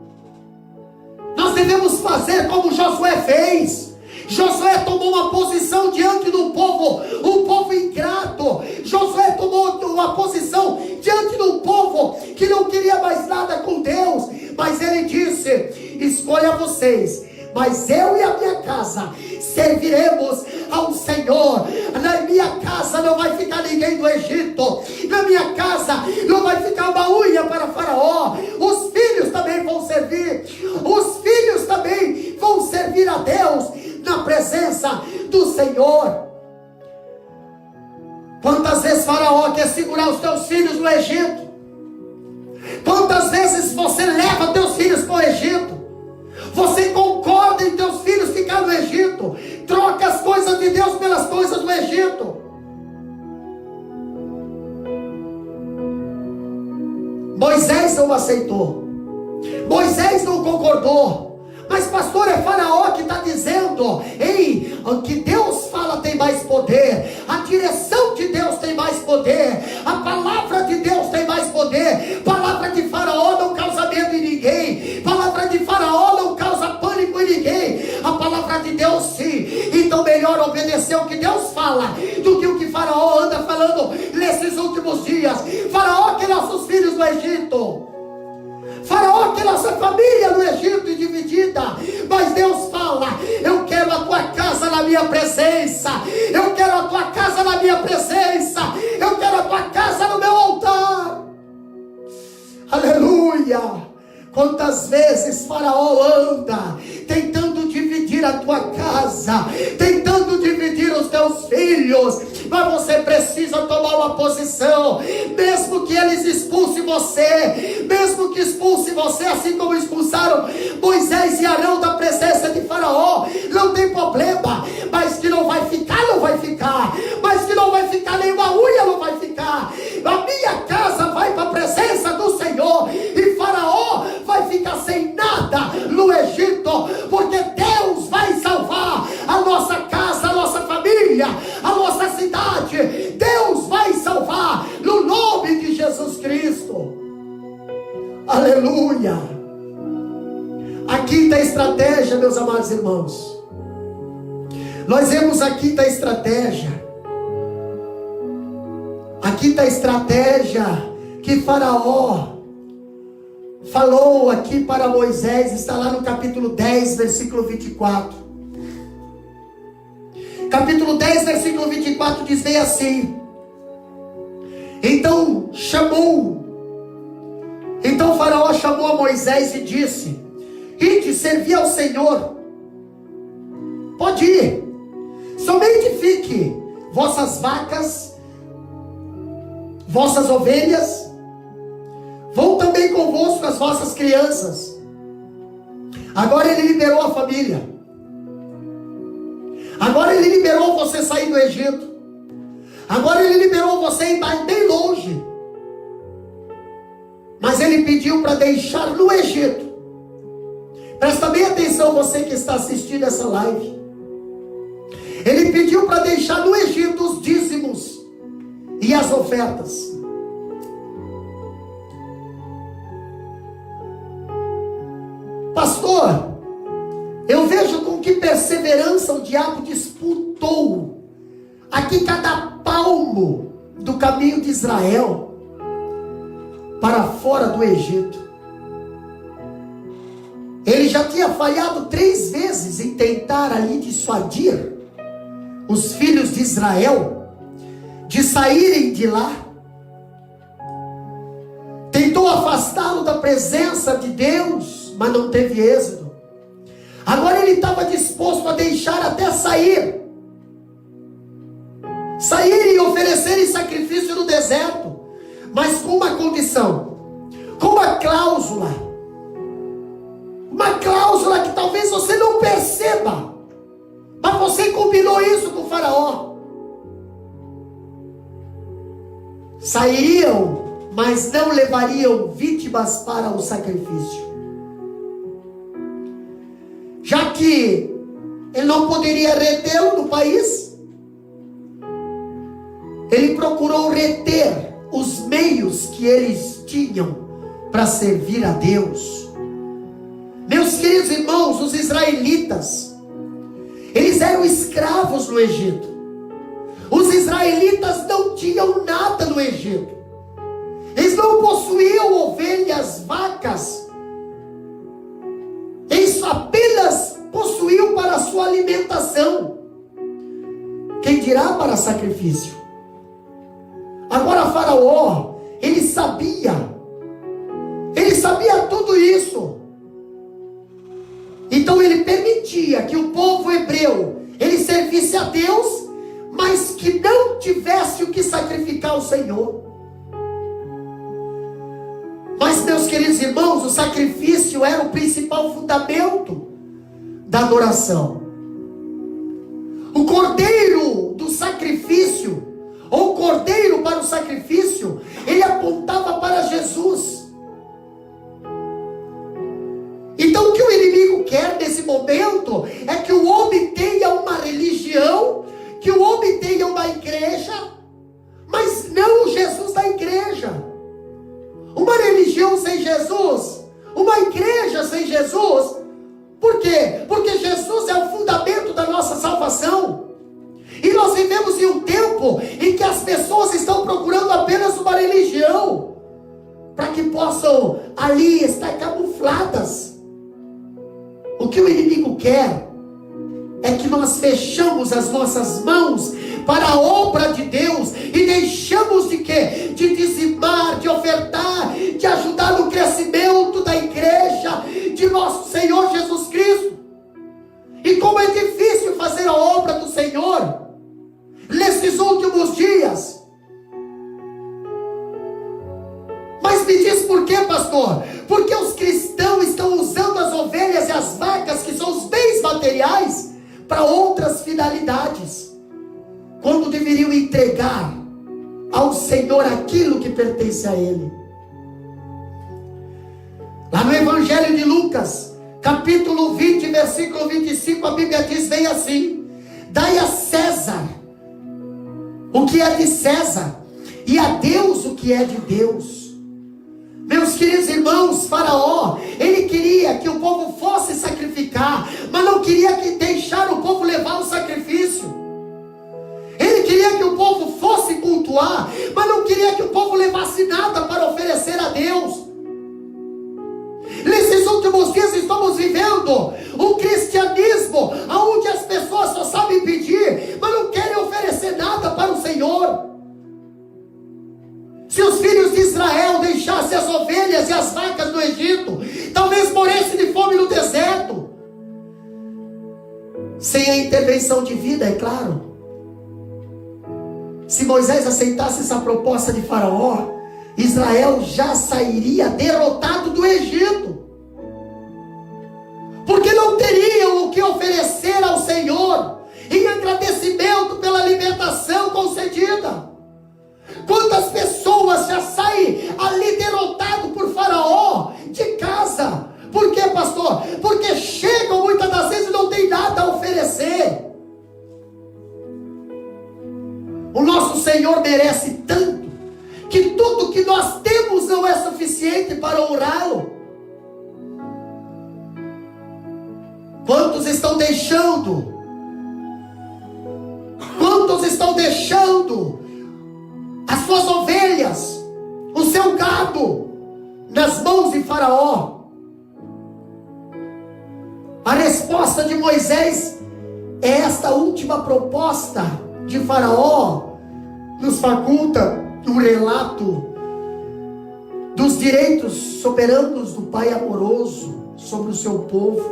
Nós devemos fazer como Josué fez. Josué tomou uma posição diante do povo, um povo ingrato. Josué tomou uma posição diante do povo que não queria mais nada com Deus, mas ele disse: escolha vocês, mas eu e a minha casa serviremos ao Senhor. Na minha casa não vai ficar ninguém do Egito, na minha casa não vai ficar uma unha para Faraó. Os filhos também vão servir, os filhos também vão servir a Deus na presença do Senhor. Quantas vezes Faraó quer segurar os teus filhos no Egito? Quantas vezes você leva teus filhos para o Egito? Você concorda em teus filhos ficar no Egito? Troca as coisas de Deus pelas coisas do Egito. Moisés não aceitou, Moisés não concordou. Mas pastor, é Faraó que está dizendo: ei, o que Deus fala tem mais poder, a direção de Deus tem mais poder, a palavra de Deus tem mais poder. Palavra de Faraó não causa medo em ninguém, palavra de Faraó não causa pânico em ninguém, a palavra de Deus sim. Então melhor obedecer o que Deus fala do que o que Faraó anda falando nesses últimos dias. Faraó quer nossos filhos no Egito, Faraó quer nossa família no Egito dividida, mas Deus fala: eu quero a tua casa na minha presença, eu quero a tua casa na minha presença, eu quero a tua casa no meu altar. Aleluia! Quantas vezes Faraó anda tentando dividir a tua casa, tentando dividir os teus filhos, mas você precisa tomar uma posição. Mesmo que eles expulsem você, mesmo que expulsem você, assim como expulsaram Moisés e Arão da presença de Faraó, não tem problema. Mas que não vai ficar, não vai ficar. Mas que não vai ficar, nenhuma unha não vai ficar. A minha casa vai para a presença do Senhor, e Faraó vai ficar sem nada no Egito, porque Deus vai salvar a nossa casa, a nossa família, a nossa cidade. Deus vai salvar no nome de Jesus Cristo. Aleluia! A quinta estratégia, meus amados irmãos: Nós vemos aqui da estratégia. Aqui está a estratégia que Faraó falou aqui para Moisés. Está lá no capítulo 10, versículo 24. Capítulo 10, versículo 24 diz bem assim: Então Faraó chamou a Moisés e disse: Ide, servi ao Senhor. Pode ir. Somente fique vossas vacas, vossas ovelhas, vão também convosco as vossas crianças. Agora ele liberou a família. Agora ele liberou você sair do Egito. Agora ele liberou você ir bem longe. Mas ele pediu para deixar no Egito. Presta bem atenção, você que está assistindo essa live. Ele pediu para deixar no Egito os dízimos e as ofertas. Pastor, eu vejo com que perseverança o diabo disputou aqui cada palmo do caminho de Israel para fora do Egito. Ele já tinha falhado 3 vezes em tentar ali dissuadir os filhos de Israel de saírem de lá. Tentou afastá-lo da presença de Deus, mas não teve êxito. Agora ele estava disposto a deixar até sair e oferecerem sacrifício no deserto, mas com uma condição, com uma cláusula que talvez você não perceba, mas você combinou isso com o Faraó. Sairiam, mas não levariam vítimas para o sacrifício. Já que ele não poderia retê-lo no país, ele procurou reter os meios que eles tinham para servir a Deus. Meus queridos irmãos, os israelitas, eles eram escravos no Egito. Os israelitas não tinham nada no Egito. Eles não possuíam ovelhas, vacas. Eles apenas possuíam para a sua alimentação. Quem dirá para sacrifício? Agora Faraó, ele sabia tudo isso. Então ele permitia que o povo hebreu, ele servisse a Deus, mas que não tivesse o que sacrificar ao Senhor. Mas, meus queridos irmãos, o sacrifício era o principal fundamento da adoração. O cordeiro do sacrifício, ou cordeiro para o sacrifício, ele apontava para Jesus. Então o que o inimigo quer nesse momento é que o homem tenha uma religião, que o homem tenha uma igreja, mas não o Jesus da igreja. Uma religião sem Jesus, uma igreja sem Jesus. Por quê? Porque Jesus é o fundamento da nossa salvação. E nós vivemos em um tempo em que as pessoas estão procurando apenas uma religião, para que possam ali estar camufladas. O que o inimigo quer é que nós fechamos as nossas mãos para a obra de Deus e deixamos de quê? De dizimar, de ofertar, de ajudar no crescimento da igreja de nosso Senhor Jesus Cristo. E como é difícil fazer a obra do Senhor nesses últimos dias. Mas me diz por quê, pastor? Porque os cristãos estão usando as ovelhas e as vacas, que são os bens materiais, para outras finalidades, quando deveriam entregar ao Senhor aquilo que pertence a Ele. Lá no Evangelho de Lucas, capítulo 20, versículo 25, a Bíblia diz bem assim: dai a César o que é de César, e a Deus o que é de Deus. Meus queridos irmãos, Faraó, ele queria queria que o povo fosse sacrificar, mas não queria que deixar o povo levar o sacrifício. Ele queria que o povo fosse cultuar, mas não queria que o povo levasse nada para oferecer a Deus. Nesses últimos dias estamos vivendo um cristianismo onde as pessoas só sabem pedir, mas não querem oferecer nada para o Senhor. Se os filhos de Israel deixassem as ovelhas e as vacas no Egito, talvez morressem de fome no deserto. Sem a intervenção divina, é claro. Se Moisés aceitasse essa proposta de Faraó, Israel já sairia derrotado do Egito, porque não teriam o que oferecer ao Senhor em agradecimento pela libertação concedida. Quantas pessoas já saem ali derrotado por Faraó de casa? Por quê, pastor? Porque chegam muitas das vezes e não tem nada a oferecer. O nosso Senhor merece tanto, que tudo que nós temos não é suficiente para honrá-lo. Quantos estão deixando? Quantos estão deixando as suas ovelhas, o seu gado, nas mãos de Faraó? A resposta de Moisés é esta última proposta de Faraó. Nos faculta um relato dos direitos soberanos do Pai amoroso sobre o seu povo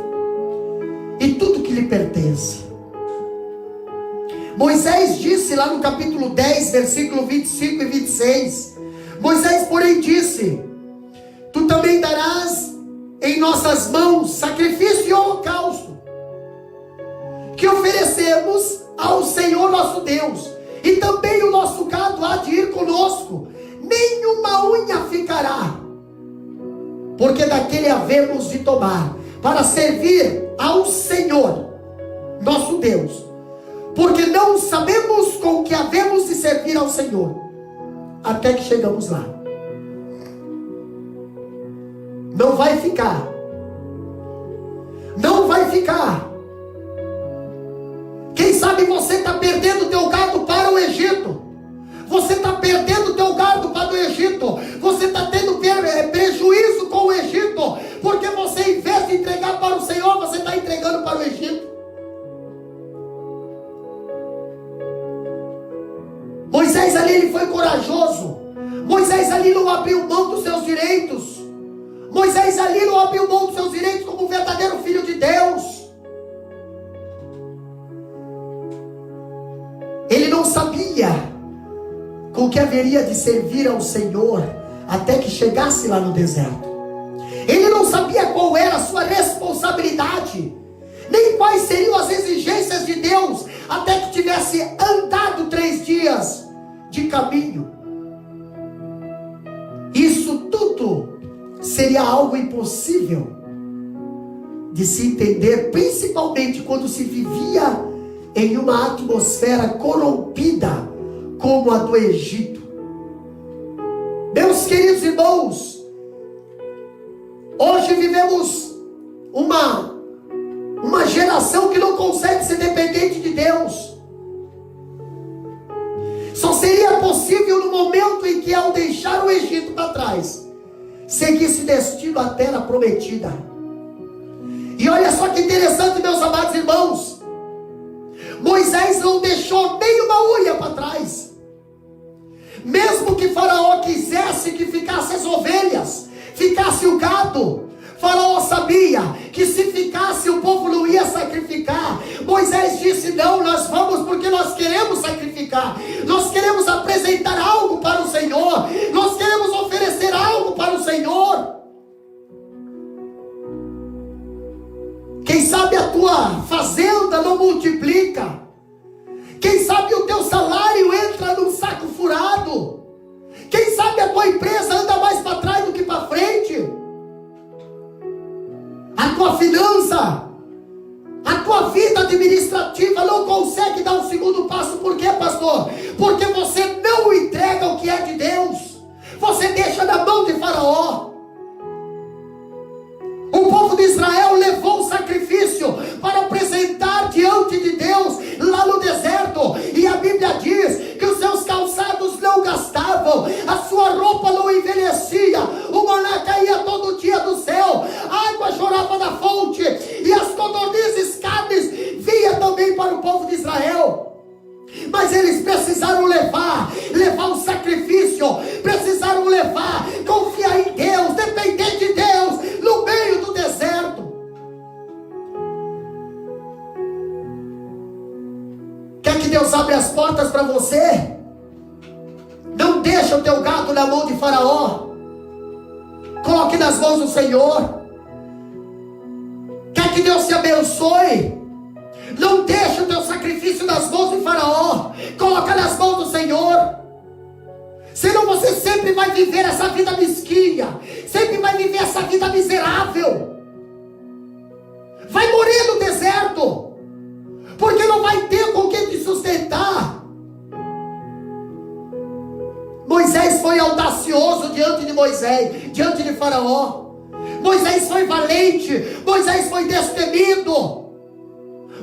e tudo que lhe pertence. Moisés disse lá no capítulo 10, versículo 25 e 26, Moisés, porém, disse: tu também darás em nossas mãos sacrifício e holocausto, que oferecemos ao Senhor nosso Deus, e também o nosso gado há de ir conosco, nenhuma unha ficará, porque daquele havemos de tomar, para servir ao Senhor nosso Deus, porque não sabemos com que havemos de servir ao Senhor, até que chegamos lá. Não vai ficar. Não vai ficar. Quem sabe você está perdendo o teu gado para o Egito. Você está perdendo o teu gado para o Egito. Você está tendo prejuízo com o Egito, porque você, em vez de entregar para o Senhor, você está entregando para o Egito. Moisés ali, ele foi corajoso. Moisés ali não abriu mão dos seus direitos. Moisés ali não abriu mão dos seus direitos como um verdadeiro filho de Deus. Ele não sabia com que haveria de servir ao Senhor até que chegasse lá no deserto. Ele não sabia qual era a sua responsabilidade, nem quais seriam as exigências de Deus, até que tivesse andado 3 dias de caminho. Isso tudo seria algo impossível de se entender, principalmente quando se vivia em uma atmosfera corrompida como a do Egito. Meus queridos irmãos, hoje vivemos uma geração que não consegue ser dependente de Deus. Só seria possível no momento em que, ao deixar o Egito para trás, seguisse destino à terra prometida. E olha só que interessante, meus amados irmãos, Moisés não deixou nenhuma unha para trás. Mesmo que Faraó quisesse que ficasse as ovelhas, ficasse o gado, Faraó sabia que se ficasse o povo não ia sacrificar. Moisés disse: não, nós vamos porque nós queremos sacrificar. Nós queremos apresentar algo para o Senhor. Nós queremos oferecer algo para o Senhor. Quem sabe a tua fazenda não multiplica. Quem sabe o teu salário entra num saco furado. Quem sabe a tua empresa anda mais para trás do que para frente. A tua finança, a tua vida administrativa não consegue dar um segundo passo. Por quê, pastor? Porque você não entrega o que é de Deus. Você deixa na mão de Faraó. O povo de portas para você. Não deixa o teu gado na mão de Faraó. Coloque nas mãos do Senhor. Quer que Deus te abençoe? Não deixa o teu sacrifício nas mãos de Faraó. Coloca nas mãos do Senhor. Senão você sempre vai viver essa vida mesquinha. Sempre vai viver essa vida miserável. Vai morrer no deserto. Porque não vai ter com quem te sustentar. Moisés foi audacioso diante de Faraó. Moisés foi valente. Moisés foi destemido.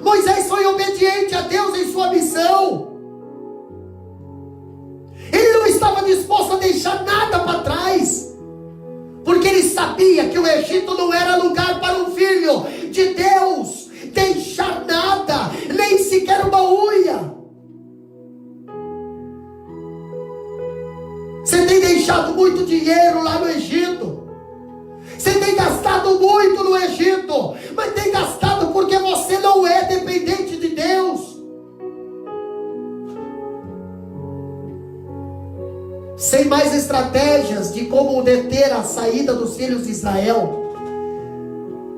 Moisés foi obediente a Deus em sua missão. Ele não estava disposto a deixar nada para trás, porque ele sabia que o Egito não era lugar para um filho de Deus deixar nada, nem sequer uma unha. Você tem deixado muito dinheiro lá no Egito. Você tem gastado muito no Egito, mas tem gastado porque você não é dependente de Deus. Sem mais estratégias de como deter a saída dos filhos de Israel,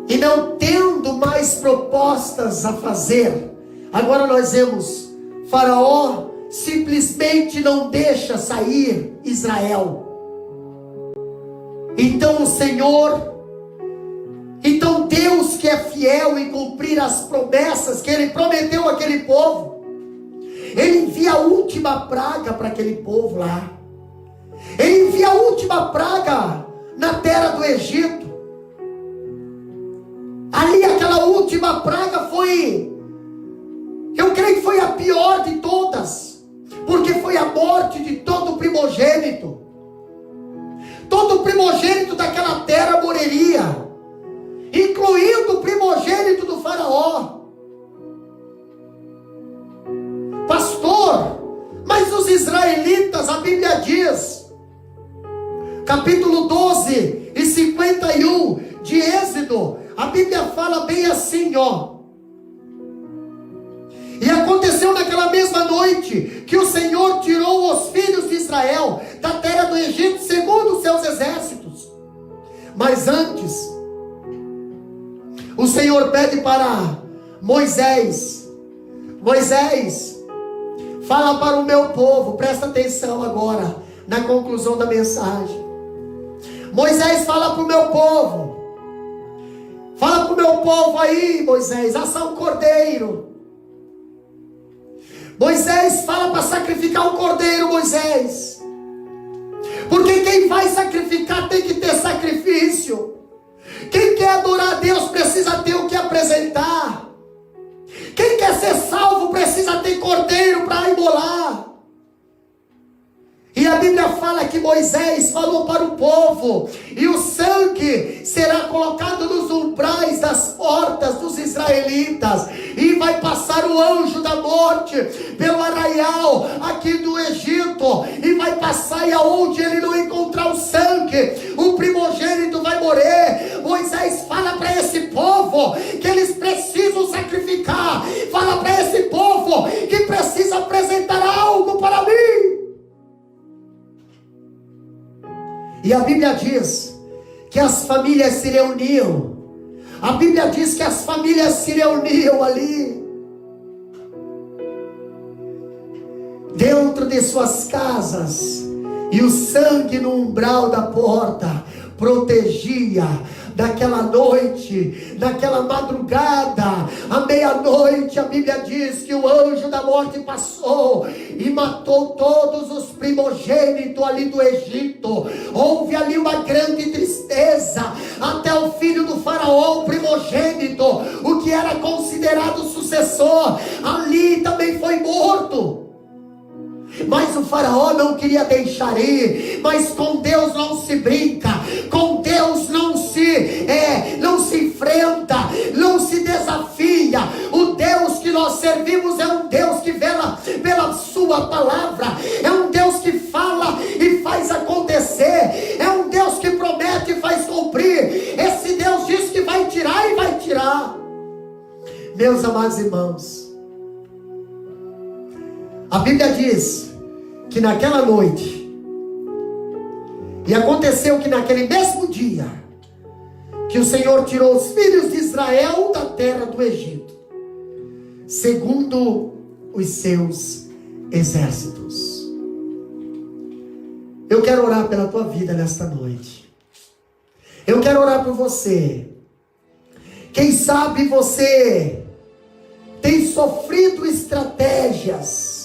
e não tendo mais propostas a fazer, agora nós vemos, Faraó simplesmente não deixa sair Israel. Então Deus, que é fiel em cumprir as promessas que Ele prometeu àquele povo, Ele envia a última praga para aquele povo lá. Ele envia a última praga na terra do Egito. Ali aquela última praga foi, eu creio que foi a pior de todas, porque foi a morte de todo primogênito. Todo primogênito daquela terra morreria, incluindo o primogênito do Faraó. Pastor, mas os israelitas, a Bíblia diz, capítulo 12 e 51 de Êxodo, a Bíblia fala bem assim, ó. E aconteceu naquela mesma noite que o Senhor tirou os filhos de Israel da terra do Egito segundo os seus exércitos. Mas antes, o Senhor pede para Moisés: Moisés, fala para o meu povo. Presta atenção agora na conclusão da mensagem. Moisés, fala para o meu povo. Fala para o meu povo aí, Moisés, assar um cordeiro. Moisés, fala para sacrificar um cordeiro, Moisés. Porque quem vai sacrificar tem que ter sacrifício. Quem quer adorar a Deus precisa ter o que apresentar. Quem quer ser salvo precisa ter cordeiro para imolar. E a Bíblia fala que Moisés falou para o povo, e o sangue será colocado nos umbrais das portas dos israelitas, e vai passar o anjo da morte pelo arraial aqui do Egito, e vai passar, e aonde ele não encontrar o sangue, o primogênito vai morrer. Moisés fala para esse povo que eles precisam sacrificar, fala para esse povo que precisa apresentar algo para mim. E a Bíblia diz que as famílias se reuniam. A Bíblia diz que as famílias se reuniam ali, dentro de suas casas, e o sangue no umbral da porta protegia daquela noite, daquela madrugada, à meia-noite. A Bíblia diz que o anjo da morte passou e matou todos os primogênitos ali do Egito. Houve ali uma grande tristeza, até o filho do faraó, o primogênito, o que era considerado sucessor, ali também foi morto. Mas o faraó não queria deixar ir. Mas com Deus não se brinca, com Deus não se enfrenta, não se desafia. O Deus que nós servimos é um Deus que vela pela sua palavra, é um Deus que fala e faz acontecer, é um Deus que promete e faz cumprir. Esse Deus diz que vai tirar e vai tirar. Meus amados irmãos, A Bíblia diz que naquela noite, e aconteceu que naquele mesmo dia, que o Senhor tirou os filhos de Israel da terra do Egito, segundo os seus exércitos. Eu quero orar pela tua vida nesta noite. Eu quero orar por você. Quem sabe você tem sofrido estratégias,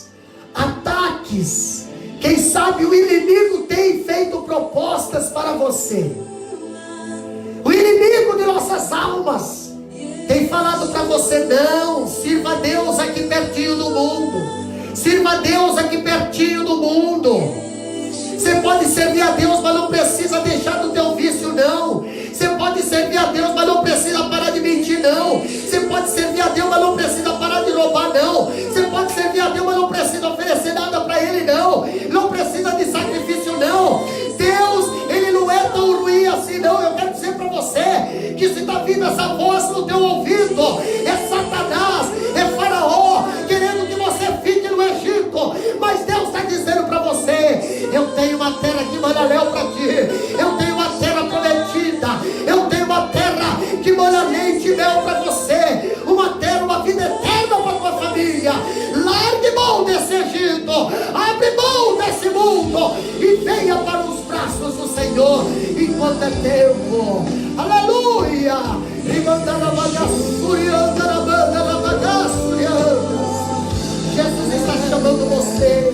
ataques. Quem sabe o inimigo tem feito propostas para você. O inimigo de nossas almas tem falado para você: não, sirva a Deus aqui pertinho do mundo. Sirva a Deus aqui pertinho do mundo. Você pode servir a Deus, mas não precisa deixar do teu vício, não. Você pode servir a Deus, mas não precisa parar de mentir, não. Você pode servir a Deus, mas não precisa parar de roubar, não. Você pode servir a Deus, mas não precisa oferecer nada para Ele, não. Não precisa de sacrifício, não. Deus, Ele não é tão ruim assim, não. Eu quero dizer para você que se está vindo essa voz no teu ouvido, é Satanás, é Faraó, querendo que você fique no Egito. Mas Deus está dizendo para você: eu tenho uma terra que manda léu para ti. Eu tenho uma terra prometida. Eu tenho uma terra que manda leite e mel para você. Uma terra, uma vida eterna para tua família. Largue mão desse Egito. Abre mão desse mundo e venha para os braços do Senhor enquanto é tempo. Aleluia! Jesus está chamando você.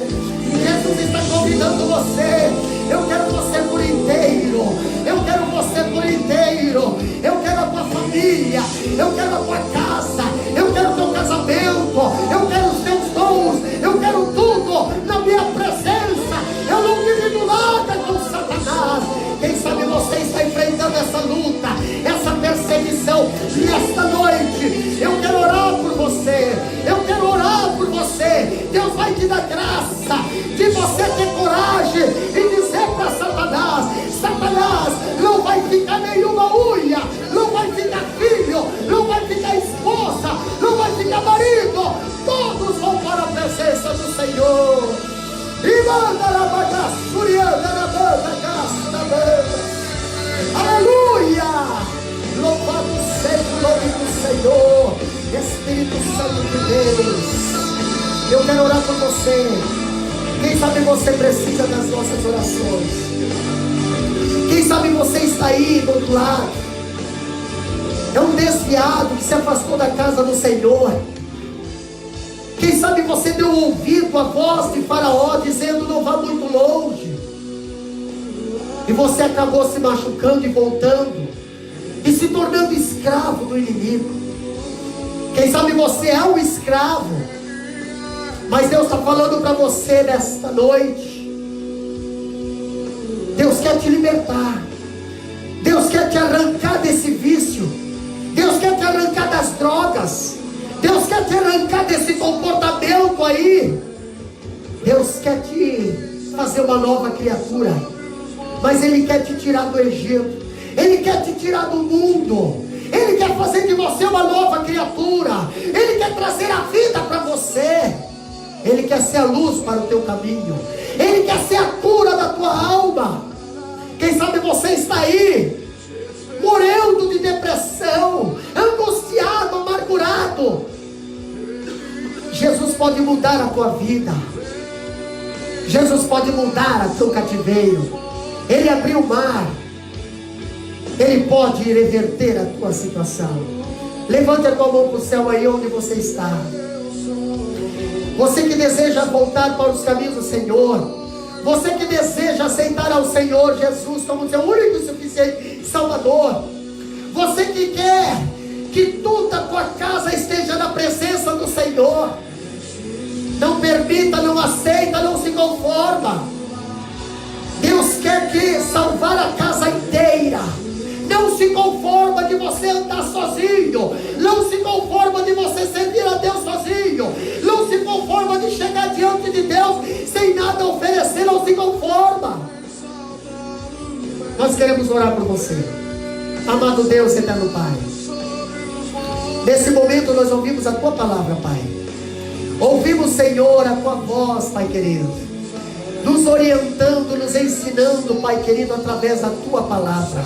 Jesus está convidando você. Eu quero você por inteiro. Eu quero você por inteiro. Eu quero a tua família. Eu quero a tua casa. Eu quero o teu casamento. Eu quero os teus dons. Eu quero tudo na minha presença. Eu não divido nada com Satanás. Quem sabe você está enfrentando essa luta, essa perseguição. E esta noite eu quero orar por você. Eu quero orar por você. Deus vai te dar graça de você ter coragem e dizer para Satanás: Satanás, não vai ficar nenhuma unha, não vai ficar filho, não vai ficar esposa, não vai ficar marido. Todos vão para a presença do Senhor. E manda na bagaçuriana na banda casta. Aleluia! Louvado seja o nome do Senhor. Espírito Santo de Deus, eu quero orar por você. Quem sabe você precisa das nossas orações. Quem sabe você está aí do outro lado, é um desviado que se afastou da casa do Senhor. Quem sabe você deu ouvido à voz de Faraó dizendo: não vá muito longe, e você acabou se machucando e voltando e se tornando escravo do inimigo. Quem sabe você é um escravo, mas Deus está falando para você nesta noite. Deus quer te libertar. Deus quer te arrancar desse vício. Deus quer te arrancar das drogas. Deus quer te arrancar desse comportamento aí. Deus quer te fazer uma nova criatura. Mas Ele quer te tirar do Egito. Ele quer te tirar do mundo. Ele quer fazer de você uma nova criatura. Ele quer trazer a vida para você. Ele quer ser a luz para o teu caminho. Ele quer ser a cura da tua alma. Quem sabe você está aí, morrendo de depressão, angustiado, amargurado. Jesus pode mudar a tua vida. Jesus pode mudar o teu cativeiro. Ele abriu o mar. Ele pode reverter a tua situação. Levante a tua mão para o céu aí onde você está. Você que deseja voltar para os caminhos do Senhor. Você que deseja aceitar ao Senhor Jesus como seu único e suficiente Salvador. Você que quer que toda a tua casa esteja na presença do Senhor. Não permita, não aceita, não se conforma. Deus quer que salvar a casa inteira. Não se conforma de você andar sozinho. Não se conforma de você servir a Deus sozinho. Não se conforma de chegar diante de Deus sem nada oferecer. Não se conforma. Nós queremos orar por você. Amado Deus, eterno Pai, nesse momento nós ouvimos a Tua palavra, Pai. Ouvimos, Senhor, a tua voz, Pai querido, nos orientando, nos ensinando, Pai querido, através da tua palavra.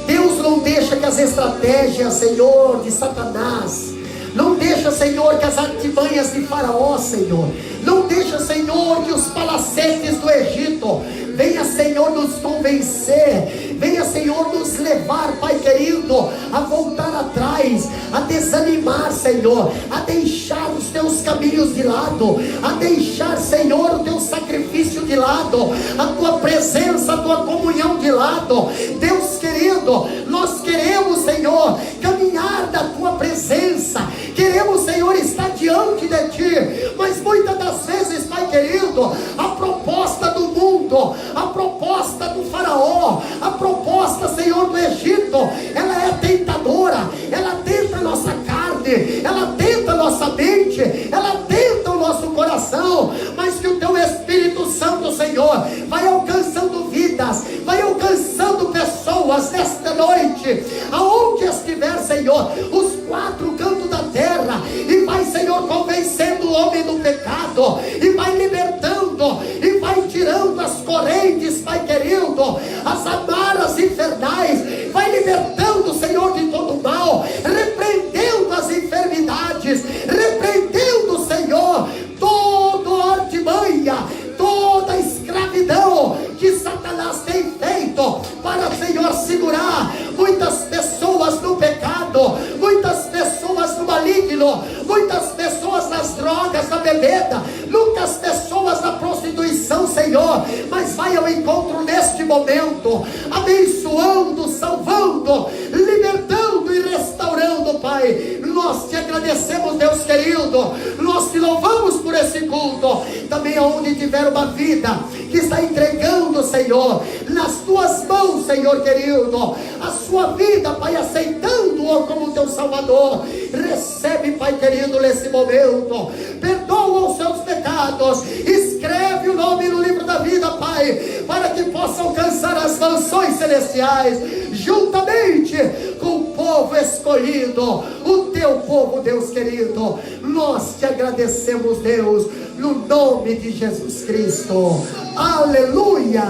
Deus, não deixa que as estratégias, Senhor, de Satanás, não deixa, Senhor, que as artimanhas de Faraó, Senhor, não deixa, Senhor, que os palacetes do Egito venha, Senhor, nos convencer, venha, Senhor, nos levar, Pai querido, a voltar atrás, a desanimar, Senhor, a deixar os teus caminhos de lado, a deixar, Senhor, o teu sacrifício de lado, a tua presença, a tua comunhão de lado. Deus querido, nós queremos, Senhor, caminhar da tua presença, queremos, Senhor, estar diante de ti, mas muitas das vezes, Pai querido, a proposta do mundo, a proposta do Faraó, a proposta, Senhor, do Egito, ela é tentadora, ela tenta a nossa carne, ela tenta a nossa mente, ela tenta o nosso coração, mas que o teu Espírito Santo, Senhor, vai alcançando vidas, vai alcançando pessoas nesta noite, aonde estiver, Senhor, os quatro cantos da terra, e vai, Senhor, convencendo o homem do pecado, e vai libertando, e vai tirando as correntes, Pai querido, as amarras infernais, vai libertando, Senhor, de todo mal, repreendendo as enfermidades, repreendendo, Senhor, toda artimanha, toda a escravidão que Satanás tem feito para, Senhor, segurar muitas pessoas no pecado, muitas pessoas no maligno, muitas pessoas nas drogas, na bebida, muitas pessoas na prostituição, Senhor, mas vai ao encontro neste momento, abençoando, salvando, libertando e restaurando, Pai. Nós te agradecemos, Deus querido, nós te louvamos por esse culto, também aonde tiver uma vida que está entregando, Senhor, nas tuas mãos, Senhor querido, a sua vida, Pai, aceitando-o como teu Salvador, recebe, Pai querido, nesse momento, perdoa os seus pecados, escreve o nome no livro da vida, Pai, para que possa alcançar as mansões celestiais, juntamente com o povo escolhido, o teu povo, Deus querido. Nós te agradecemos, Deus, no nome de Jesus Cristo. Aleluia.